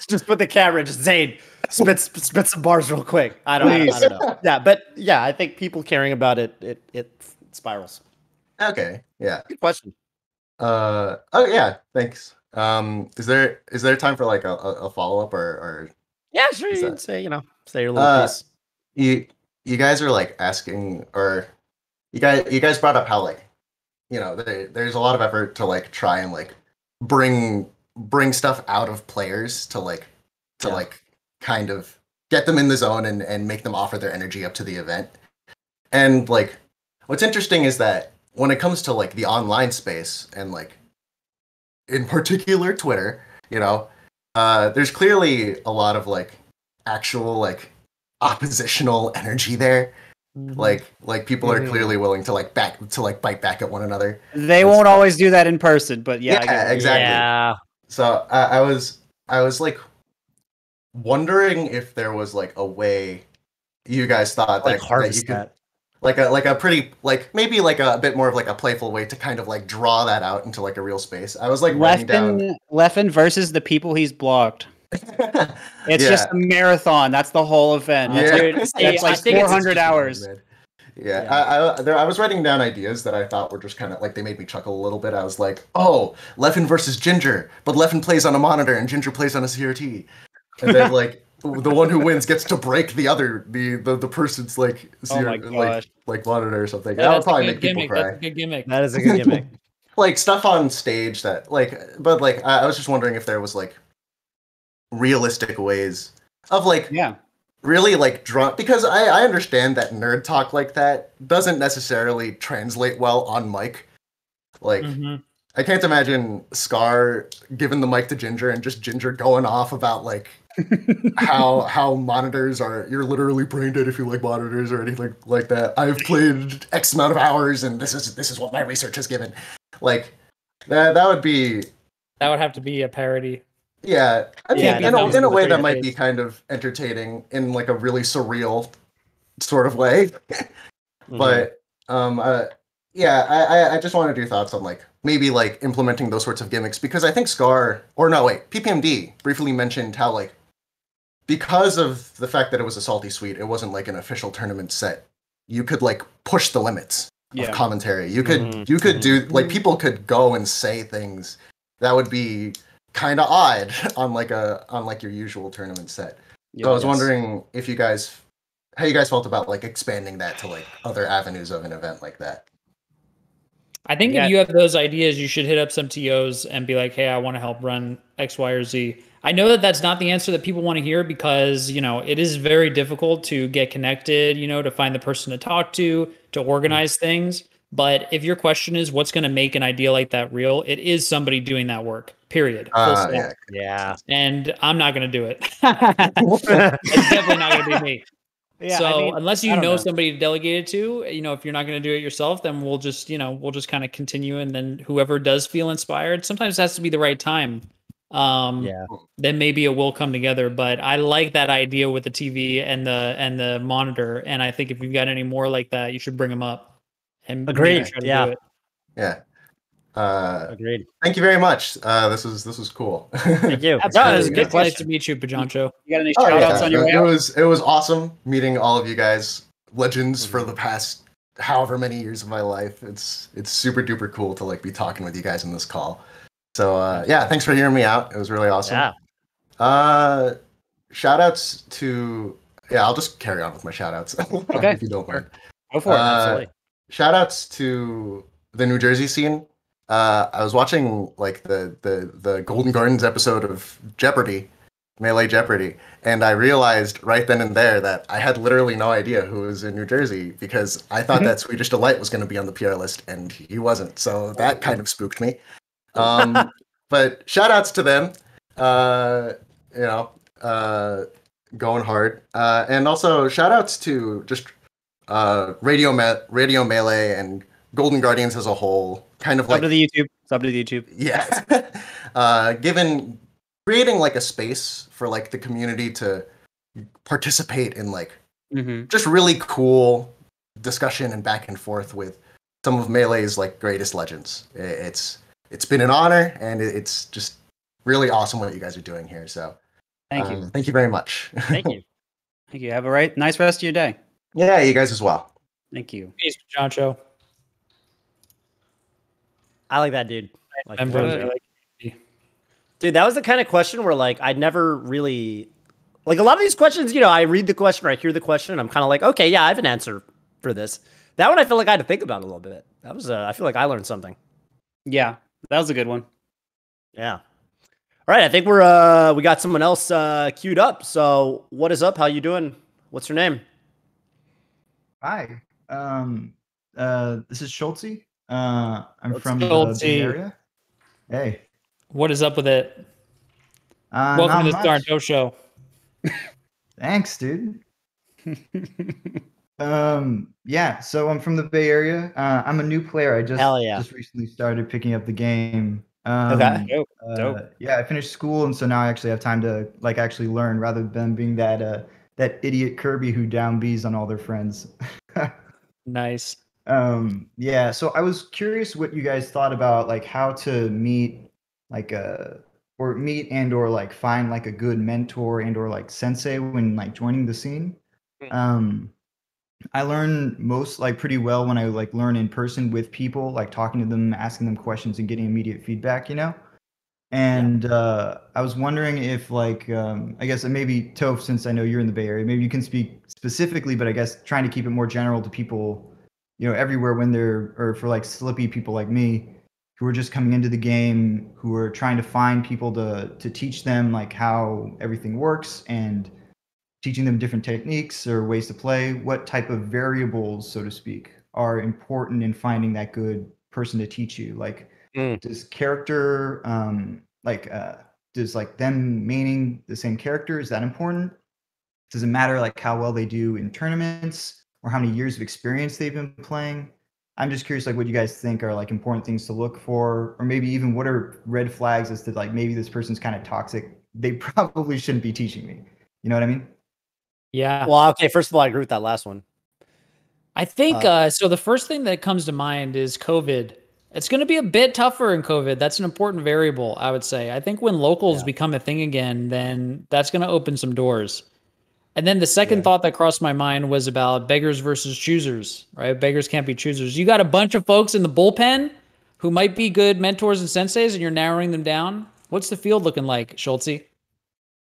just put the camera, just Zane, spit some bars real quick. I don't know. Yeah, but I think people caring about it spirals. Okay. Yeah. Good question. Oh yeah. Thanks. Is there time for like a follow up or? Yeah, sure. You can say your little piece. you guys are like asking, or you guys brought up how like, you know, there's a lot of effort to like try and like bring stuff out of players to like kind of get them in the zone and make them offer their energy up to the event. And like what's interesting is that when it comes to like the online space and like in particular Twitter, you know, there's clearly a lot of like actual like oppositional energy there. Like people are clearly willing to like bite back at one another. They won't always do that in person, but yeah, exactly. Yeah. So I was like wondering if there was like a way you guys thought like that you could like a pretty like maybe like a bit more of like a playful way to kind of like draw that out into like a real space. I was like writing down Leffen versus the people he's blocked. It's just a marathon. That's the whole event. It's like 400 hours. I was writing down ideas that I thought were just kind of like they made me chuckle a little bit. I was like, oh, Leffen versus Ginger, but Leffen plays on a monitor and Ginger plays on a CRT, and then like the one who wins gets to break the person's like like monitor or something. That would probably make people cry. That's a good gimmick. That is a good gimmick. Like stuff on stage that like, but like I was just wondering if there was like realistic ways of like really like draw, because I understand that nerd talk like that doesn't necessarily translate well on mic. Like I can't imagine Scar giving the mic to Ginger and just Ginger going off about like how monitors are, you're literally brain dead if you like monitors or anything like that. I've played X amount of hours and this is what my research has given. Like that would have to be a parody. Yeah, I mean, in a way that might be kind of entertaining in like a really surreal sort of way. But I just wanted your thoughts on like maybe like implementing those sorts of gimmicks, because I think PPMD briefly mentioned how like because of the fact that it was a salty sweet, it wasn't like an official tournament set. You could like push the limits of commentary. You could do like people could go and say things that would be kind of odd on like your usual tournament set. So I was wondering if how you guys felt about like expanding that to like other avenues of an event like that. I think if you have those ideas, you should hit up some TOs and be like, hey, I want to help run X, Y, or Z. I know that that's not the answer that people want to hear, because, you know, it is very difficult to get connected, you know, to find the person to talk to organize things. But if your question is what's going to make an idea like that real, it is somebody doing that work, period. Yeah. And I'm not going to do it. It's definitely not going to be me. Yeah, so unless you know somebody to delegate it to, you know, if you're not going to do it yourself, then we'll just kind of continue. And then whoever does feel inspired, sometimes it has to be the right time. Then maybe it will come together. But I like that idea with the TV and the monitor. And I think if you've got any more like that, you should bring them up. And agreed. Yeah. Agreed. Thank you very much. This was cool. Thank you. It was good. Nice to meet you, Pjoncho. You got any shout outs on your way? It was awesome meeting all of you guys, legends for the past however many years of my life. It's super duper cool to like be talking with you guys in this call. So thanks for hearing me out. It was really awesome. Yeah. Shout outs to I'll just carry on with my shout outs. Okay. If you don't mind. Go for it. Absolutely. Shout outs to the New Jersey scene. I was watching like the Golden Gardens episode of Melee Jeopardy, and I realized right then and there that I had literally no idea who was in New Jersey, because I thought that Swedish Delight was going to be on the PR list and he wasn't. So that kind of spooked me. But shout outs to them, going hard. And also shout outs to just Radio Melee and Golden Guardians as a whole, kind of Sub to the YouTube. Yeah. Creating like a space for like the community to participate in like just really cool discussion and back and forth with some of Melee's like greatest legends. It's been an honor, and it's just really awesome what you guys are doing here. So thank you. Thank you very much. Thank you. Thank you. Have a nice rest of your day. Yeah, you guys as well. Thank you. Peace, Pjoncho. I like that, dude. Dude, that was the kind of question where like I'd never really Like a lot of these questions, you know, I read the question or I hear the question and I'm kind of like, okay, yeah, I have an answer for this. That one I feel like I had to think about a little bit. That was, I feel like I learned something. Yeah, that was a good one. Yeah. All right, I think we got someone else queued up. So what is up? How you doing? What's your name? Hi. This is Schulze. I'm from the Bay Area. Hey. What is up with it? Welcome to the Pjoncho show. Thanks, dude. Yeah, so I'm from the Bay Area. I'm a new player. I just recently started picking up the game. Okay. Dope. Yeah, I finished school, and so now I actually have time to like actually learn rather than being that idiot Kirby who down Bs on all their friends. Nice. Yeah, so I was curious what you guys thought about like how to meet like meet and or like find like a good mentor and or like sensei when like joining the scene. I learn most like pretty well when I like learn in person with people, like talking to them, asking them questions and getting immediate feedback, you know? And I was wondering if like I guess maybe Toph, since I know you're in the Bay Area, maybe you can speak specifically, but I guess trying to keep it more general to people, you know, everywhere when they're, or for like slippy people like me who are just coming into the game, who are trying to find people to teach them like how everything works and teaching them different techniques or ways to play. What type of variables, so to speak, are important in finding that good person to teach you? Like, does character, does like them meaning the same character, is that important? Does it matter like how well they do in tournaments or how many years of experience they've been playing? I'm just curious, like, what you guys think are like important things to look for, or maybe even what are red flags as to like maybe this person's kind of toxic. They probably shouldn't be teaching me. You know what I mean? Yeah. Well, okay. First of all, I agree with that last one. I think so. The first thing that comes to mind is COVID. It's going to be a bit tougher in COVID. That's an important variable, I would say. I think when locals become a thing again, then that's going to open some doors. And then the second thought that crossed my mind was about beggars versus choosers, right? Beggars can't be choosers. You got a bunch of folks in the bullpen who might be good mentors and senseis, and you're narrowing them down. What's the field looking like, Schulze?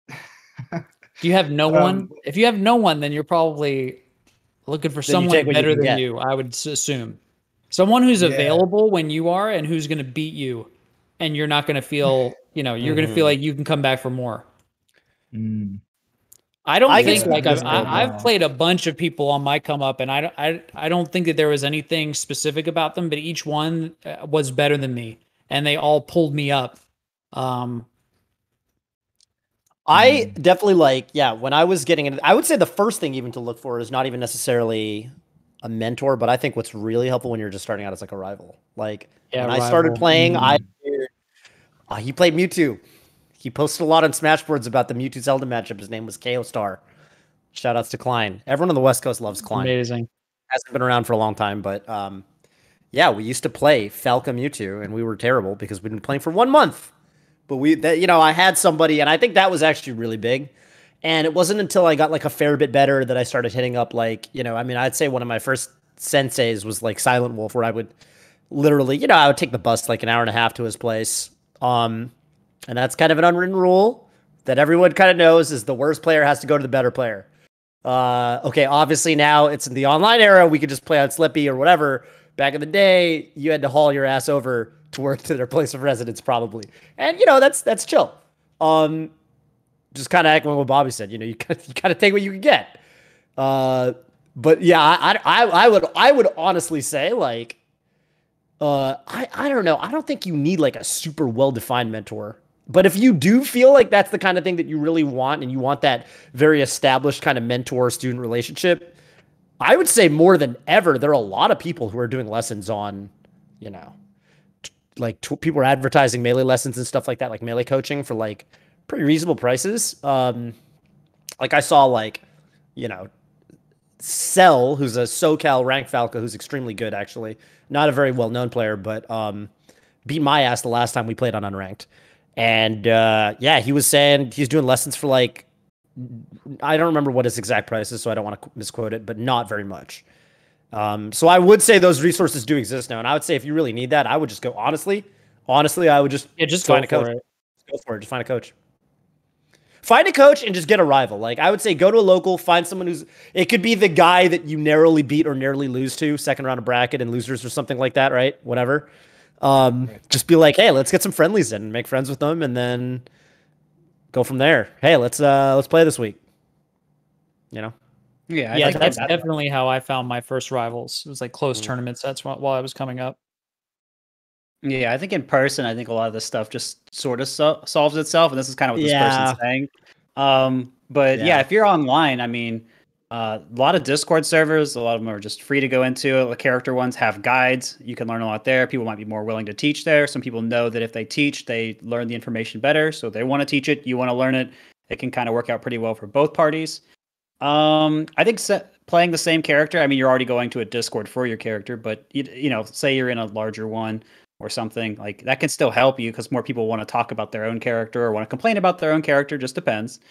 Do you have no one? If you have no one, then you're probably looking for someone better than you, I would assume. Someone who's available when you are and who's going to beat you. And you're not going to feel, you know, you're going to feel like you can come back for more. I don't think like I've played a bunch of people on my come up, and I don't think that there was anything specific about them, but each one was better than me, and they all pulled me up. I definitely when I was getting into, I would say the first thing even to look for is not even necessarily a mentor, but I think what's really helpful when you're just starting out is like a rival. Like when I started playing, he played Mewtwo. He posted a lot on Smashboards about the Mewtwo Zelda matchup. His name was KO Star. Shout outs to Klein. Everyone on the West Coast loves Klein. Amazing. Hasn't been around for a long time, but yeah, we used to play Falca Mewtwo, and we were terrible because we'd been playing for 1 month. But I had somebody, and I think that was actually really big. And it wasn't until I got like a fair bit better that I started hitting up I'd say one of my first senseis was like Silent Wolf, where I would literally, I would take the bus like an hour and a half to his place. And that's kind of an unwritten rule that everyone kind of knows is the worst player has to go to the better player. Okay, obviously now it's in the online era. We could just play on Slippy or whatever. Back in the day, you had to haul your ass over to work to their place of residence probably. And, that's chill. Just kind of echoing what Bobby said, you gotta take what you can get. But yeah, I would honestly say like, I don't know. I don't think you need like a super well-defined mentor. But if you do feel like that's the kind of thing that you really want and you want that very established kind of mentor-student relationship, I would say more than ever, there are a lot of people who are doing lessons on, people are advertising Melee lessons and stuff like that, like Melee coaching for like pretty reasonable prices. Like I saw Cell, who's a SoCal ranked Falca, who's extremely good actually. Not a very well-known player, but beat my ass the last time we played on Unranked. And he was saying he's doing lessons for like, I don't remember what his exact price is, so I don't want to misquote it, but not very much. So I would say those resources do exist now. And I would say if you really need that, I would just go, honestly, I would just find a coach. Go for it. Just find a coach. find a coach and just get a rival. Like I would say, go to a local, find someone it could be the guy that you narrowly beat or narrowly lose to, second round of bracket and losers or something like that, right? Whatever. Just be like, hey, let's get some friendlies in, make friends with them, and then go from there. Hey, let's play this week. You know? Yeah, that's definitely how I found my first rivals. It was like close tournaments. That's while I was coming up. Yeah, I think in person, I think a lot of this stuff just sort of solves itself, and this is kind of what this person's saying. But yeah, if you're online, I mean, a lot of Discord servers, a lot of them are just free to go into. The character ones have guides. You can learn a lot there. People might be more willing to teach there. Some people know that if they teach, they learn the information better. So they want to teach it. You want to learn it. It can kind of work out pretty well for both parties. I think playing the same character, I mean, you're already going to a Discord for your character, but you know, say you're in a larger one or something, like that can still help you because more people want to talk about their own character or want to complain about their own character. Just depends.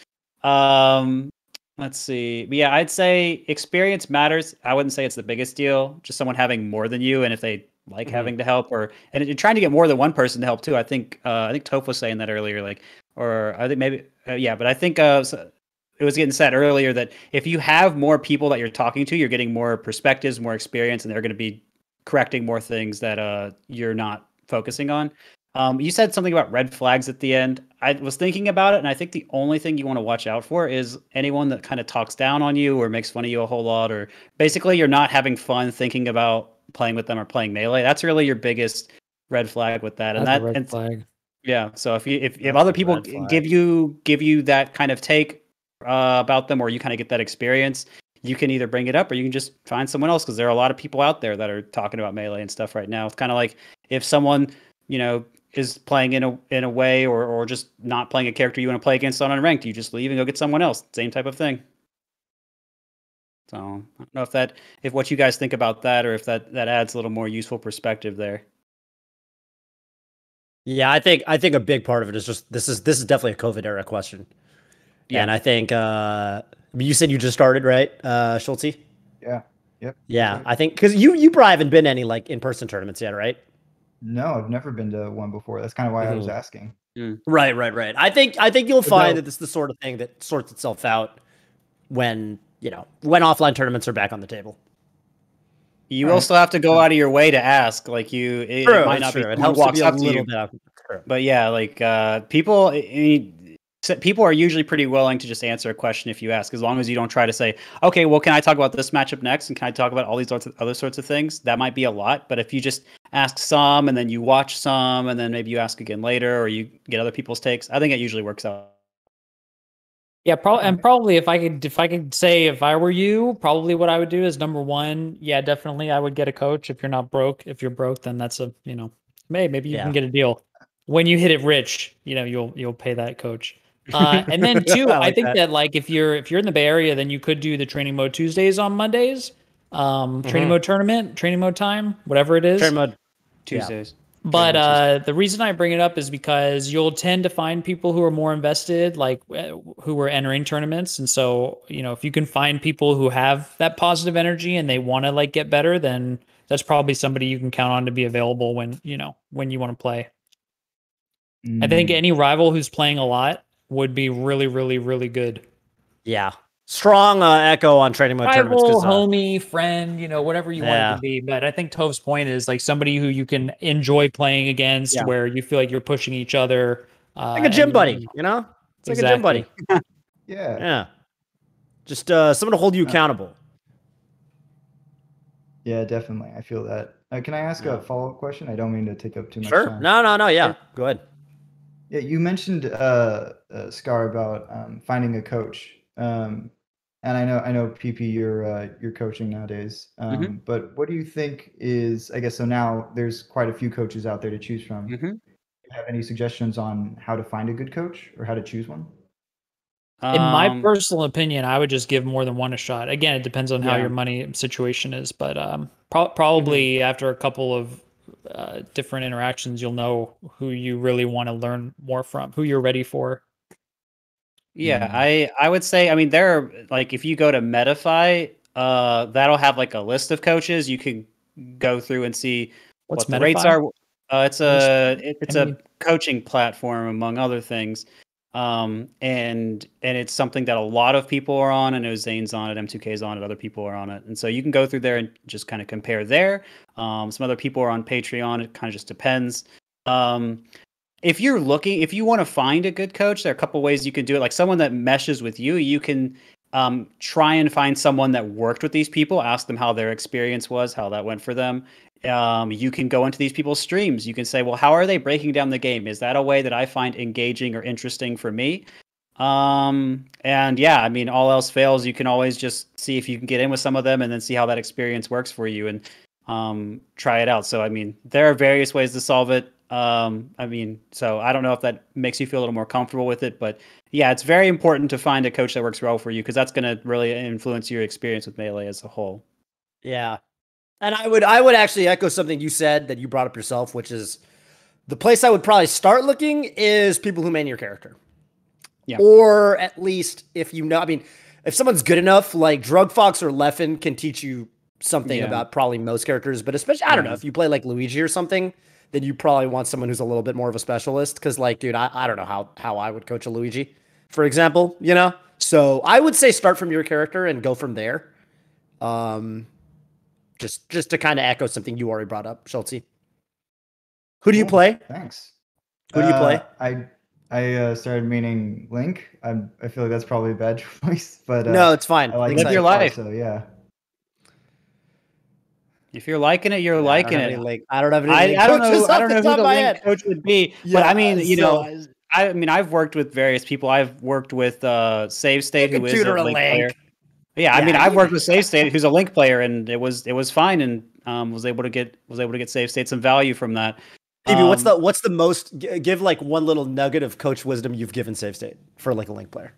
Let's see. But yeah, I'd say experience matters. I wouldn't say it's the biggest deal. Just someone having more than you, and if they like having to help, and trying to get more than one person to help too. I think Toph was saying that earlier, like, or I think maybe but I think it was getting said earlier that if you have more people that you're talking to, you're getting more perspectives, more experience, and they're going to be correcting more things that you're not focusing on. You said something about red flags at the end. I was thinking about it, and I think the only thing you want to watch out for is anyone that kind of talks down on you or makes fun of you a whole lot, or basically you're not having fun thinking about playing with them or playing Melee. That's really your biggest red flag with that. That's a red flag. Yeah. So if other people give you that kind of take about them, or you kind of get that experience, you can either bring it up or you can just find someone else, because there are a lot of people out there that are talking about Melee and stuff right now. It's kind of like if someone, you know, is playing in a way or just not playing a character you want to play against on unranked, you just leave and go get someone else. Same type of thing. So I don't know if what you guys think about that, or if that adds a little more useful perspective there. Yeah, I think a big part of it is just this is definitely a COVID era question. Yeah. And I think you said you just started, right, Schulze? Yeah. Yep. Yeah, I think because you probably haven't been to any like in-person tournaments yet, right? No, I've never been to one before. That's kind of why I was asking. Right. I think you'll find that this is the sort of thing that sorts itself out when offline tournaments are back on the table. You will still have to go out of your way to ask. Like it might not be. It helps to be a little bit out. But yeah, like people are usually pretty willing to just answer a question if you ask, as long as you don't try to say, okay, well, can I talk about this matchup next? And can I talk about all these other sorts of things? That might be a lot. But if you just ask some and then you watch some and then maybe you ask again later, or you get other people's takes, I think it usually works out. Yeah, probably if I could say if I were you, probably what I would do is, number one, yeah, definitely I would get a coach. If you're not broke, if you're broke, then that's maybe you can get a deal. When you hit it rich, you'll pay that coach. And then two, I think that like if you're in the Bay Area, then you could do the training mode Tuesdays on Mondays, training mode tournament, training mode time, whatever it is. Training mode Tuesdays. Yeah. But the reason I bring it up is because you'll tend to find people who are more invested, like who are entering tournaments. And so, if you can find people who have that positive energy and they want to like get better, then that's probably somebody you can count on to be available when you want to play. I think any rival who's playing a lot would be really, really, really good. Yeah. Strong echo on training mode tournaments. Homie, friend, whatever you want it to be. But I think Toph's point is like somebody who you can enjoy playing against, where you feel like you're pushing each other. Like a gym buddy, It's like a gym buddy. Yeah. Just someone to hold you accountable. Yeah, definitely. I feel that. Can I ask a follow-up question? I don't mean to take up too much time. No. Yeah, go ahead. Yeah, you mentioned Scar about finding a coach. And I know PP, you're coaching nowadays. But what do you think is, I guess, so now there's quite a few coaches out there to choose from. Do you have any suggestions on how to find a good coach or how to choose one? In my personal opinion, I would just give more than one a shot. Again, it depends on how your money situation is, but probably after a couple of different interactions, you'll know who you really want to learn more from, who you're ready for. Yeah, I would say, I mean, there are, like, if you go to Metafy, that'll have like a list of coaches. You can go through and see what the rates are. It's a coaching platform, among other things. and it's something that a lot of people are on. I know Zane's on it, M2K's on it, other people are on it, and so you can go through there and just kind of compare there. Some other people are on Patreon. It kind of just depends. If you want to find a good coach, there are a couple ways you can do it. Like someone that meshes with you, you can try and find someone that worked with these people, ask them how their experience was, how that went for them. You can go into these people's streams. You can say, well, how are they breaking down the game? Is that a way that I find engaging or interesting for me? And yeah, I mean, all else fails, you can always just see if you can get in with some of them and then see how that experience works for you and try it out. So, I mean, there are various ways to solve it. I mean, so I don't know if that makes you feel a little more comfortable with it, but yeah, it's very important to find a coach that works well for you because that's going to really influence your experience with Melee as a whole. Yeah. And I would actually echo something you said that you brought up yourself, which is the place I would probably start looking is people who main your character. Yeah. Or at least if you know, I mean, if someone's good enough, like Drug Fox or Leffen can teach you something about probably most characters, but especially, I don't know, if you play like Luigi or something, then you probably want someone who's a little bit more of a specialist. Cause like, dude, I don't know how I would coach a Luigi, for example, you know? So I would say start from your character and go from there. Just to kind of echo something you already brought up, Schulze. Who do you play? Thanks. Who do you play? I started meaning Link. I feel like that's probably a bad choice, but no, it's fine. I like live your life. So yeah. If you're liking it, you're liking it. I don't have any. I don't know who the Link coach would be, but I mean, you know, I mean, I've worked with various people. I've worked with Save State, who is a Link player. Yeah, I mean, I've worked with Save State, who's a Link player, and it was fine, and was able to get Save State some value from that. Maybe what's the most? Give like one little nugget of coach wisdom you've given Save State for like a Link player.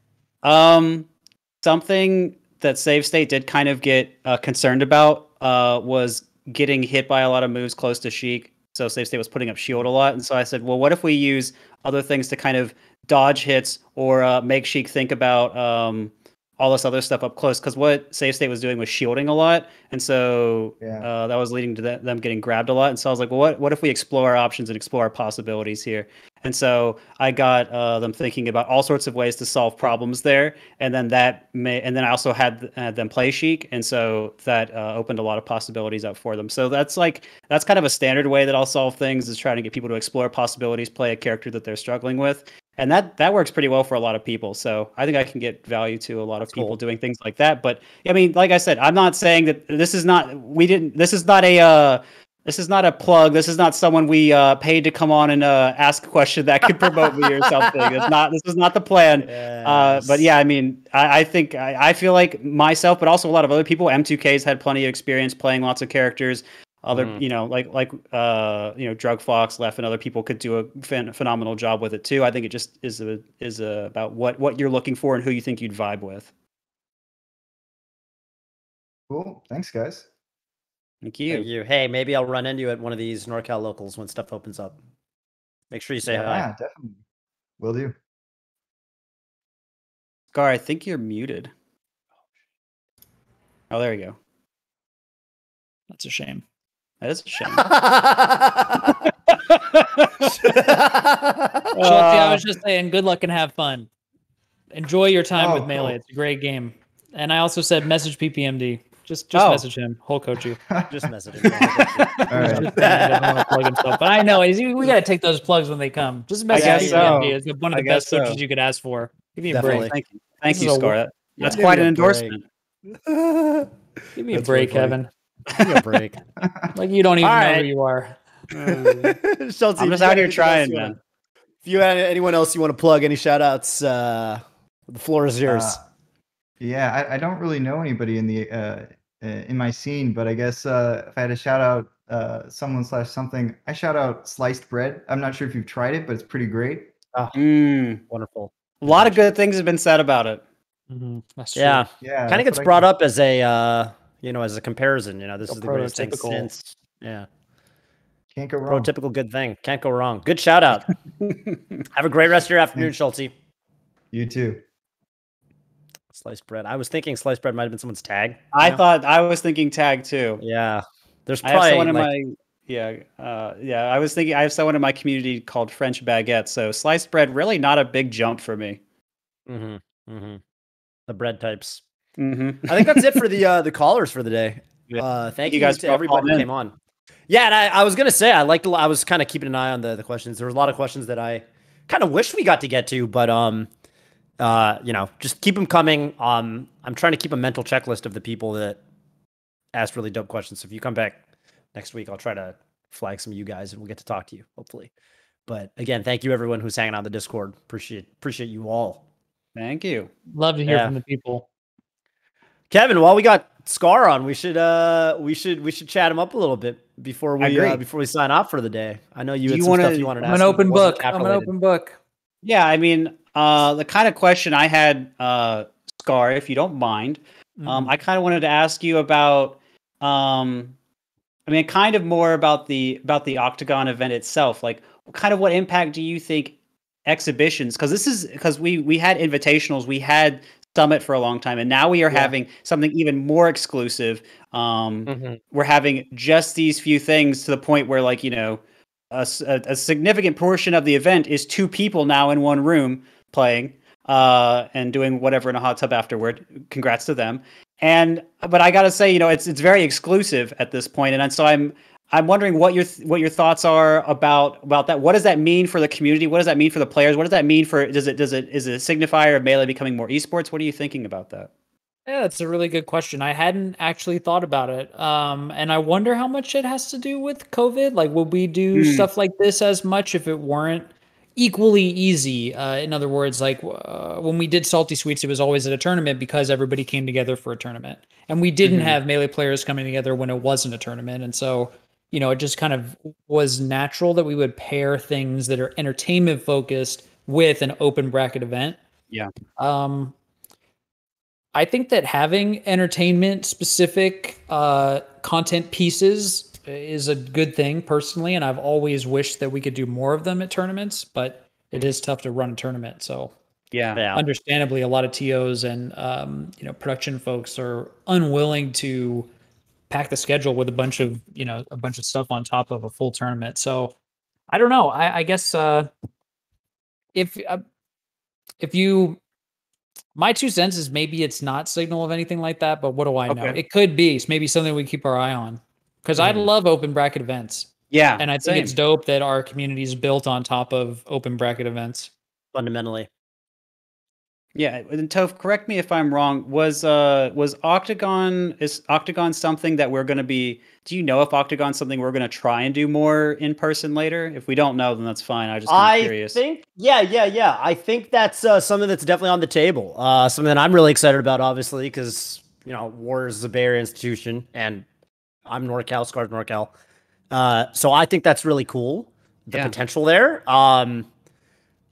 Something that Save State did kind of get concerned about was getting hit by a lot of moves close to Sheik. So Save State was putting up shield a lot, and so I said, well, what if we use other things to kind of dodge hits or make Sheik think about all this other stuff up close, because what Save State was doing was shielding a lot, and so that was leading to them getting grabbed a lot. And so I was like, well, what if we explore our options and explore our possibilities here? And so I got them thinking about all sorts of ways to solve problems there, and then I also had them play Sheik, and so that opened a lot of possibilities up for them. So that's kind of a standard way that I'll solve things, is trying to get people to explore possibilities, play a character that they're struggling with. And that works pretty well for a lot of people. So I think I can get value to a lot of people doing things like that. But I mean, like I said, I'm not saying that this is not a plug. This is not someone we paid to come on and ask a question that could promote me or something. This is not the plan. Yes. But yeah, I mean, I think I feel like myself, but also a lot of other people, M2K's had plenty of experience playing lots of characters. Other, you know, Drug Fox, Left, and other people could do a phenomenal job with it too. I think it just is about what you're looking for and who you think you'd vibe with. Cool. Thanks, guys. Thank you. Thank you. Hey, maybe I'll run into you at one of these NorCal locals when stuff opens up. Make sure you say hi. Yeah, definitely. Will do. Scar, I think you're muted. Oh, there you go. That's a shame. That is a shame. I was just saying, good luck and have fun. Enjoy your time with Melee. Cool. It's a great game. And I also said message PPMD. Just message him. He'll coach you. Just message him. All right. Plug himself. But I know we got to take those plugs when they come. Just message PPMD. It's one of the best coaches you could ask for. Give me a break. Thank you, Scar. That's quite an endorsement. Give me a break, Kevin. Give me a break. Like you don't even know who you are. Schulze, I'm just out here trying, man. If you had anyone else you want to plug, any shout outs, the floor is yours. Yeah, I don't really know anybody in my scene, but I guess if I had to shout out someone/something, I shout out Sliced Bread. I'm not sure if you've tried it, but it's pretty great. Wonderful. A lot of good things have been said about it. Mm-hmm. That's true. Yeah. Kind of gets brought up as a as a comparison. This is the greatest thing since. Yeah. Can't go wrong. Prototypical good thing. Can't go wrong. Good shout out. Have a great rest of your afternoon, Schulze. You too. Sliced bread. I was thinking sliced bread might have been someone's tag. I was thinking tag too. Yeah. There's probably someone Yeah. I was thinking I have someone in my community called French baguette, so sliced bread really not a big jump for me. The bread types. I think that's it for the callers for the day. Yeah. Thank you guys to everybody who came on. Yeah, and I was gonna say I was kind of keeping an eye on the questions. There was a lot of questions that I kind of wish we got to get to, but just keep them coming. I'm trying to keep a mental checklist of the people that asked really dope questions. So if you come back next week, I'll try to flag some of you guys and we'll get to talk to you, hopefully. But again, thank you everyone who's hanging out on the Discord. Appreciate you all. Thank you. Love to hear from the people. Kevin, while we got Scar on, we should chat him up a little bit before we sign off for the day. I know you had some stuff you wanted to ask. I'm an open book. I'm an open book. Yeah, I mean, the kind of question I had, Scar, if you don't mind, I kind of wanted to ask you about, kind of more about the Octagon event itself. Like, kind of what impact do you think exhibitions? Because we had invitationals, we had Summit for a long time, and now we are having something even more exclusive. We're having just these few things to the point where, like, a significant portion of the event is 2 people now in one room playing and doing whatever in a hot tub afterward. Congrats to them. But I gotta say, it's very exclusive at this point, and so I'm wondering what your thoughts are about that. What does that mean for the community? What does that mean for the players? What does that mean for is it a signifier of Melee becoming more esports? What are you thinking about that? Yeah, that's a really good question. I hadn't actually thought about it. And I wonder how much it has to do with COVID. Like, would we do stuff like this as much if it weren't equally easy? In other words, like when we did Salty Sweets, it was always at a tournament because everybody came together for a tournament. And we didn't have Melee players coming together when it wasn't a tournament. And so, it just kind of was natural that we would pair things that are entertainment focused with an open bracket event. Yeah. I think that having entertainment specific content pieces is a good thing personally. And I've always wished that we could do more of them at tournaments, but it is tough to run a tournament. So yeah. Understandably, a lot of TOs and, production folks are unwilling to pack the schedule with a bunch of stuff on top of a full tournament. So I don't know. I guess if you, my 2 cents is maybe it's not signal of anything like that, but what do I know? It could be. It's maybe something we keep our eye on because I love open bracket events. Yeah. And I think it's dope that our community is built on top of open bracket events. Fundamentally. Yeah, and Toph, correct me if I'm wrong. Was Octagon something that we're going to be? Do you know if Octagon's something we're going to try and do more in person later? If we don't know, then that's fine. I'm just curious. I think, yeah. I think that's something that's definitely on the table. Something that I'm really excited about, obviously, because Warriors is a Bay Area institution, and I'm NorCal, Scar's NorCal. So I think that's really cool. The potential there.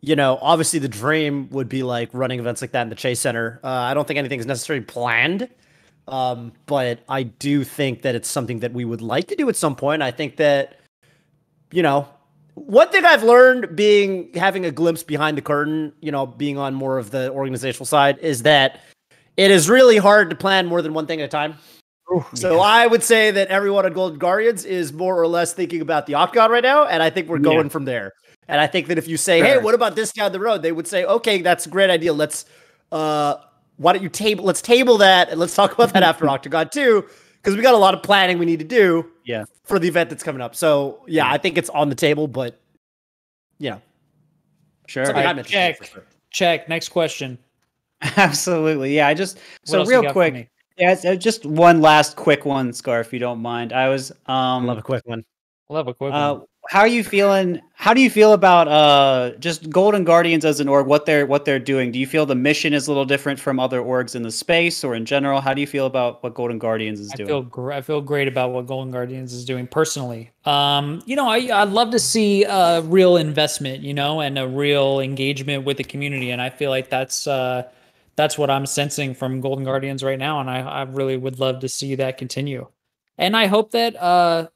Obviously the dream would be like running events like that in the Chase Center. I don't think anything's necessarily planned, but I do think that it's something that we would like to do at some point. I think that, one thing I've learned having a glimpse behind the curtain, being on more of the organizational side, is that it is really hard to plan more than one thing at a time. So I would say that everyone at Golden Guardians is more or less thinking about the Octagon right now, and I think we're going from there. And I think that if you say, hey, what about this down the road? They would say, okay, that's a great idea. Let's table that and let's talk about that after Octagon too, because we got a lot of planning we need to do for the event that's coming up. So I think it's on the table, but sure. Check. Next question. Absolutely. Yeah. Real quick. Yeah, just one last quick one, Scar, if you don't mind. I was love a quick one. How are you feeling? How do you feel about just Golden Guardians as an org? What they're doing? Do you feel the mission is a little different from other orgs in the space, or in general? How do you feel about what Golden Guardians is doing? I feel great about what Golden Guardians is doing personally. I'd love to see a real investment, and a real engagement with the community, and I feel like that's what I'm sensing from Golden Guardians right now, and I really would love to see that continue. And I hope that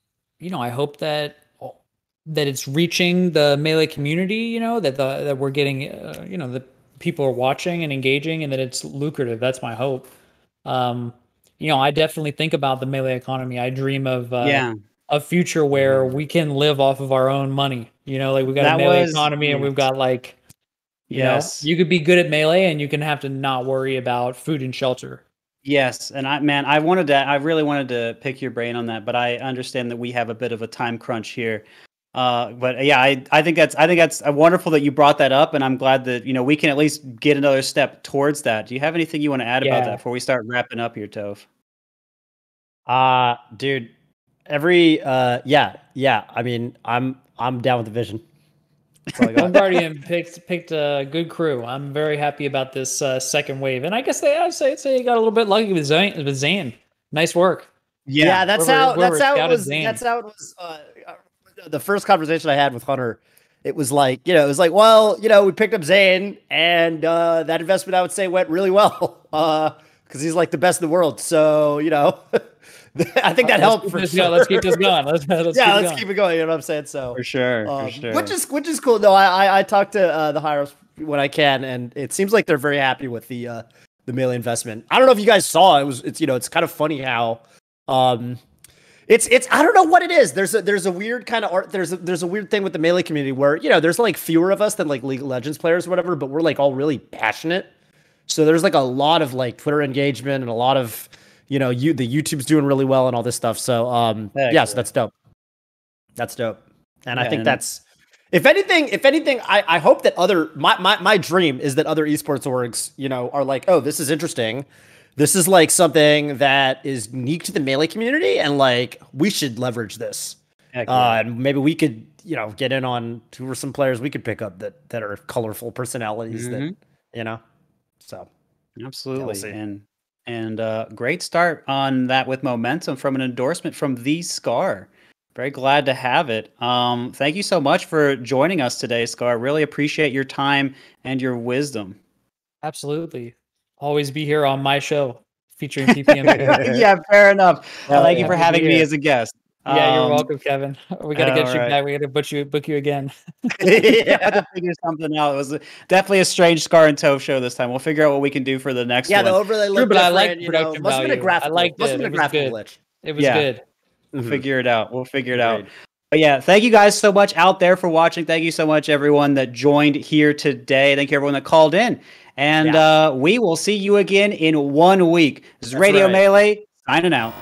that it's reaching the Melee community, that we're getting, the people are watching and engaging, and that it's lucrative. That's my hope. I definitely think about the Melee economy. I dream of a future where we can live off of our own money. You know, like we got a melee economy, and we've got like, you know, you could be good at melee, and you can have to not worry about food and shelter. Yes, and I really wanted to pick your brain on that, but I understand that we have a bit of a time crunch here. But yeah, I think that's wonderful that you brought that up, and I'm glad that, you know, we can at least get another step towards that. Do you have anything you want to add about that before we start wrapping up here, Toph? Dude, I mean, I'm down with the vision. One Guardian picked a good crew. I'm very happy about this second wave, and I guess I'd say you got a little bit lucky with Zain. Nice work. Yeah, that's how it was. That's how it was. The first conversation I had with Hunter, it was like, you know, well, you know, we picked up Zain, and that investment, I would say, went really well because he's like the best in the world. So, you know. I think that helped for sure. Let's keep this going. Let's keep it going. You know what I'm saying? So for sure. Which is cool. No, I talk to the higher ups when I can, and it seems like they're very happy with the melee investment. I don't know if you guys saw it's you know, it's kind of funny how it's I don't know what it is. There's a weird kind of art. There's a weird thing with the melee community where, you know, there's like fewer of us than like League of Legends players or whatever, but we're like all really passionate. So there's like a lot of like Twitter engagement and a lot of, you know, the YouTube's doing really well and all this stuff. So, so that's dope. That's dope. And I think that's, if anything, I hope that my dream is that other esports orgs, you know, are like, oh, this is interesting. This is like something that is unique to the melee community, and like we should leverage this. And maybe we could, you know, get in on who are some players we could pick up that are colorful personalities that, you know. So absolutely. Yeah, And great start on that with momentum from an endorsement from the Scar. Very glad to have it. Thank you so much for joining us today, Scar. Really appreciate your time and your wisdom. Absolutely. Always be here on my show featuring PPMD. Yeah, fair enough. Thank you for having me as a guest. Yeah, you're welcome, Kevin. We got to get you back. We got to book you again. Yeah, I had to figure something out. It was definitely a strange Scar and Toph show this time. We'll figure out what we can do for the next one. Yeah, the overlay looked but I like production value. I liked it. It was good. It was good. We'll figure it out. But yeah, thank you guys so much out there for watching. Thank you so much, everyone that joined here today. Thank you, everyone that called in. And we will see you again in 1 week. This is Radio Melee, signing out.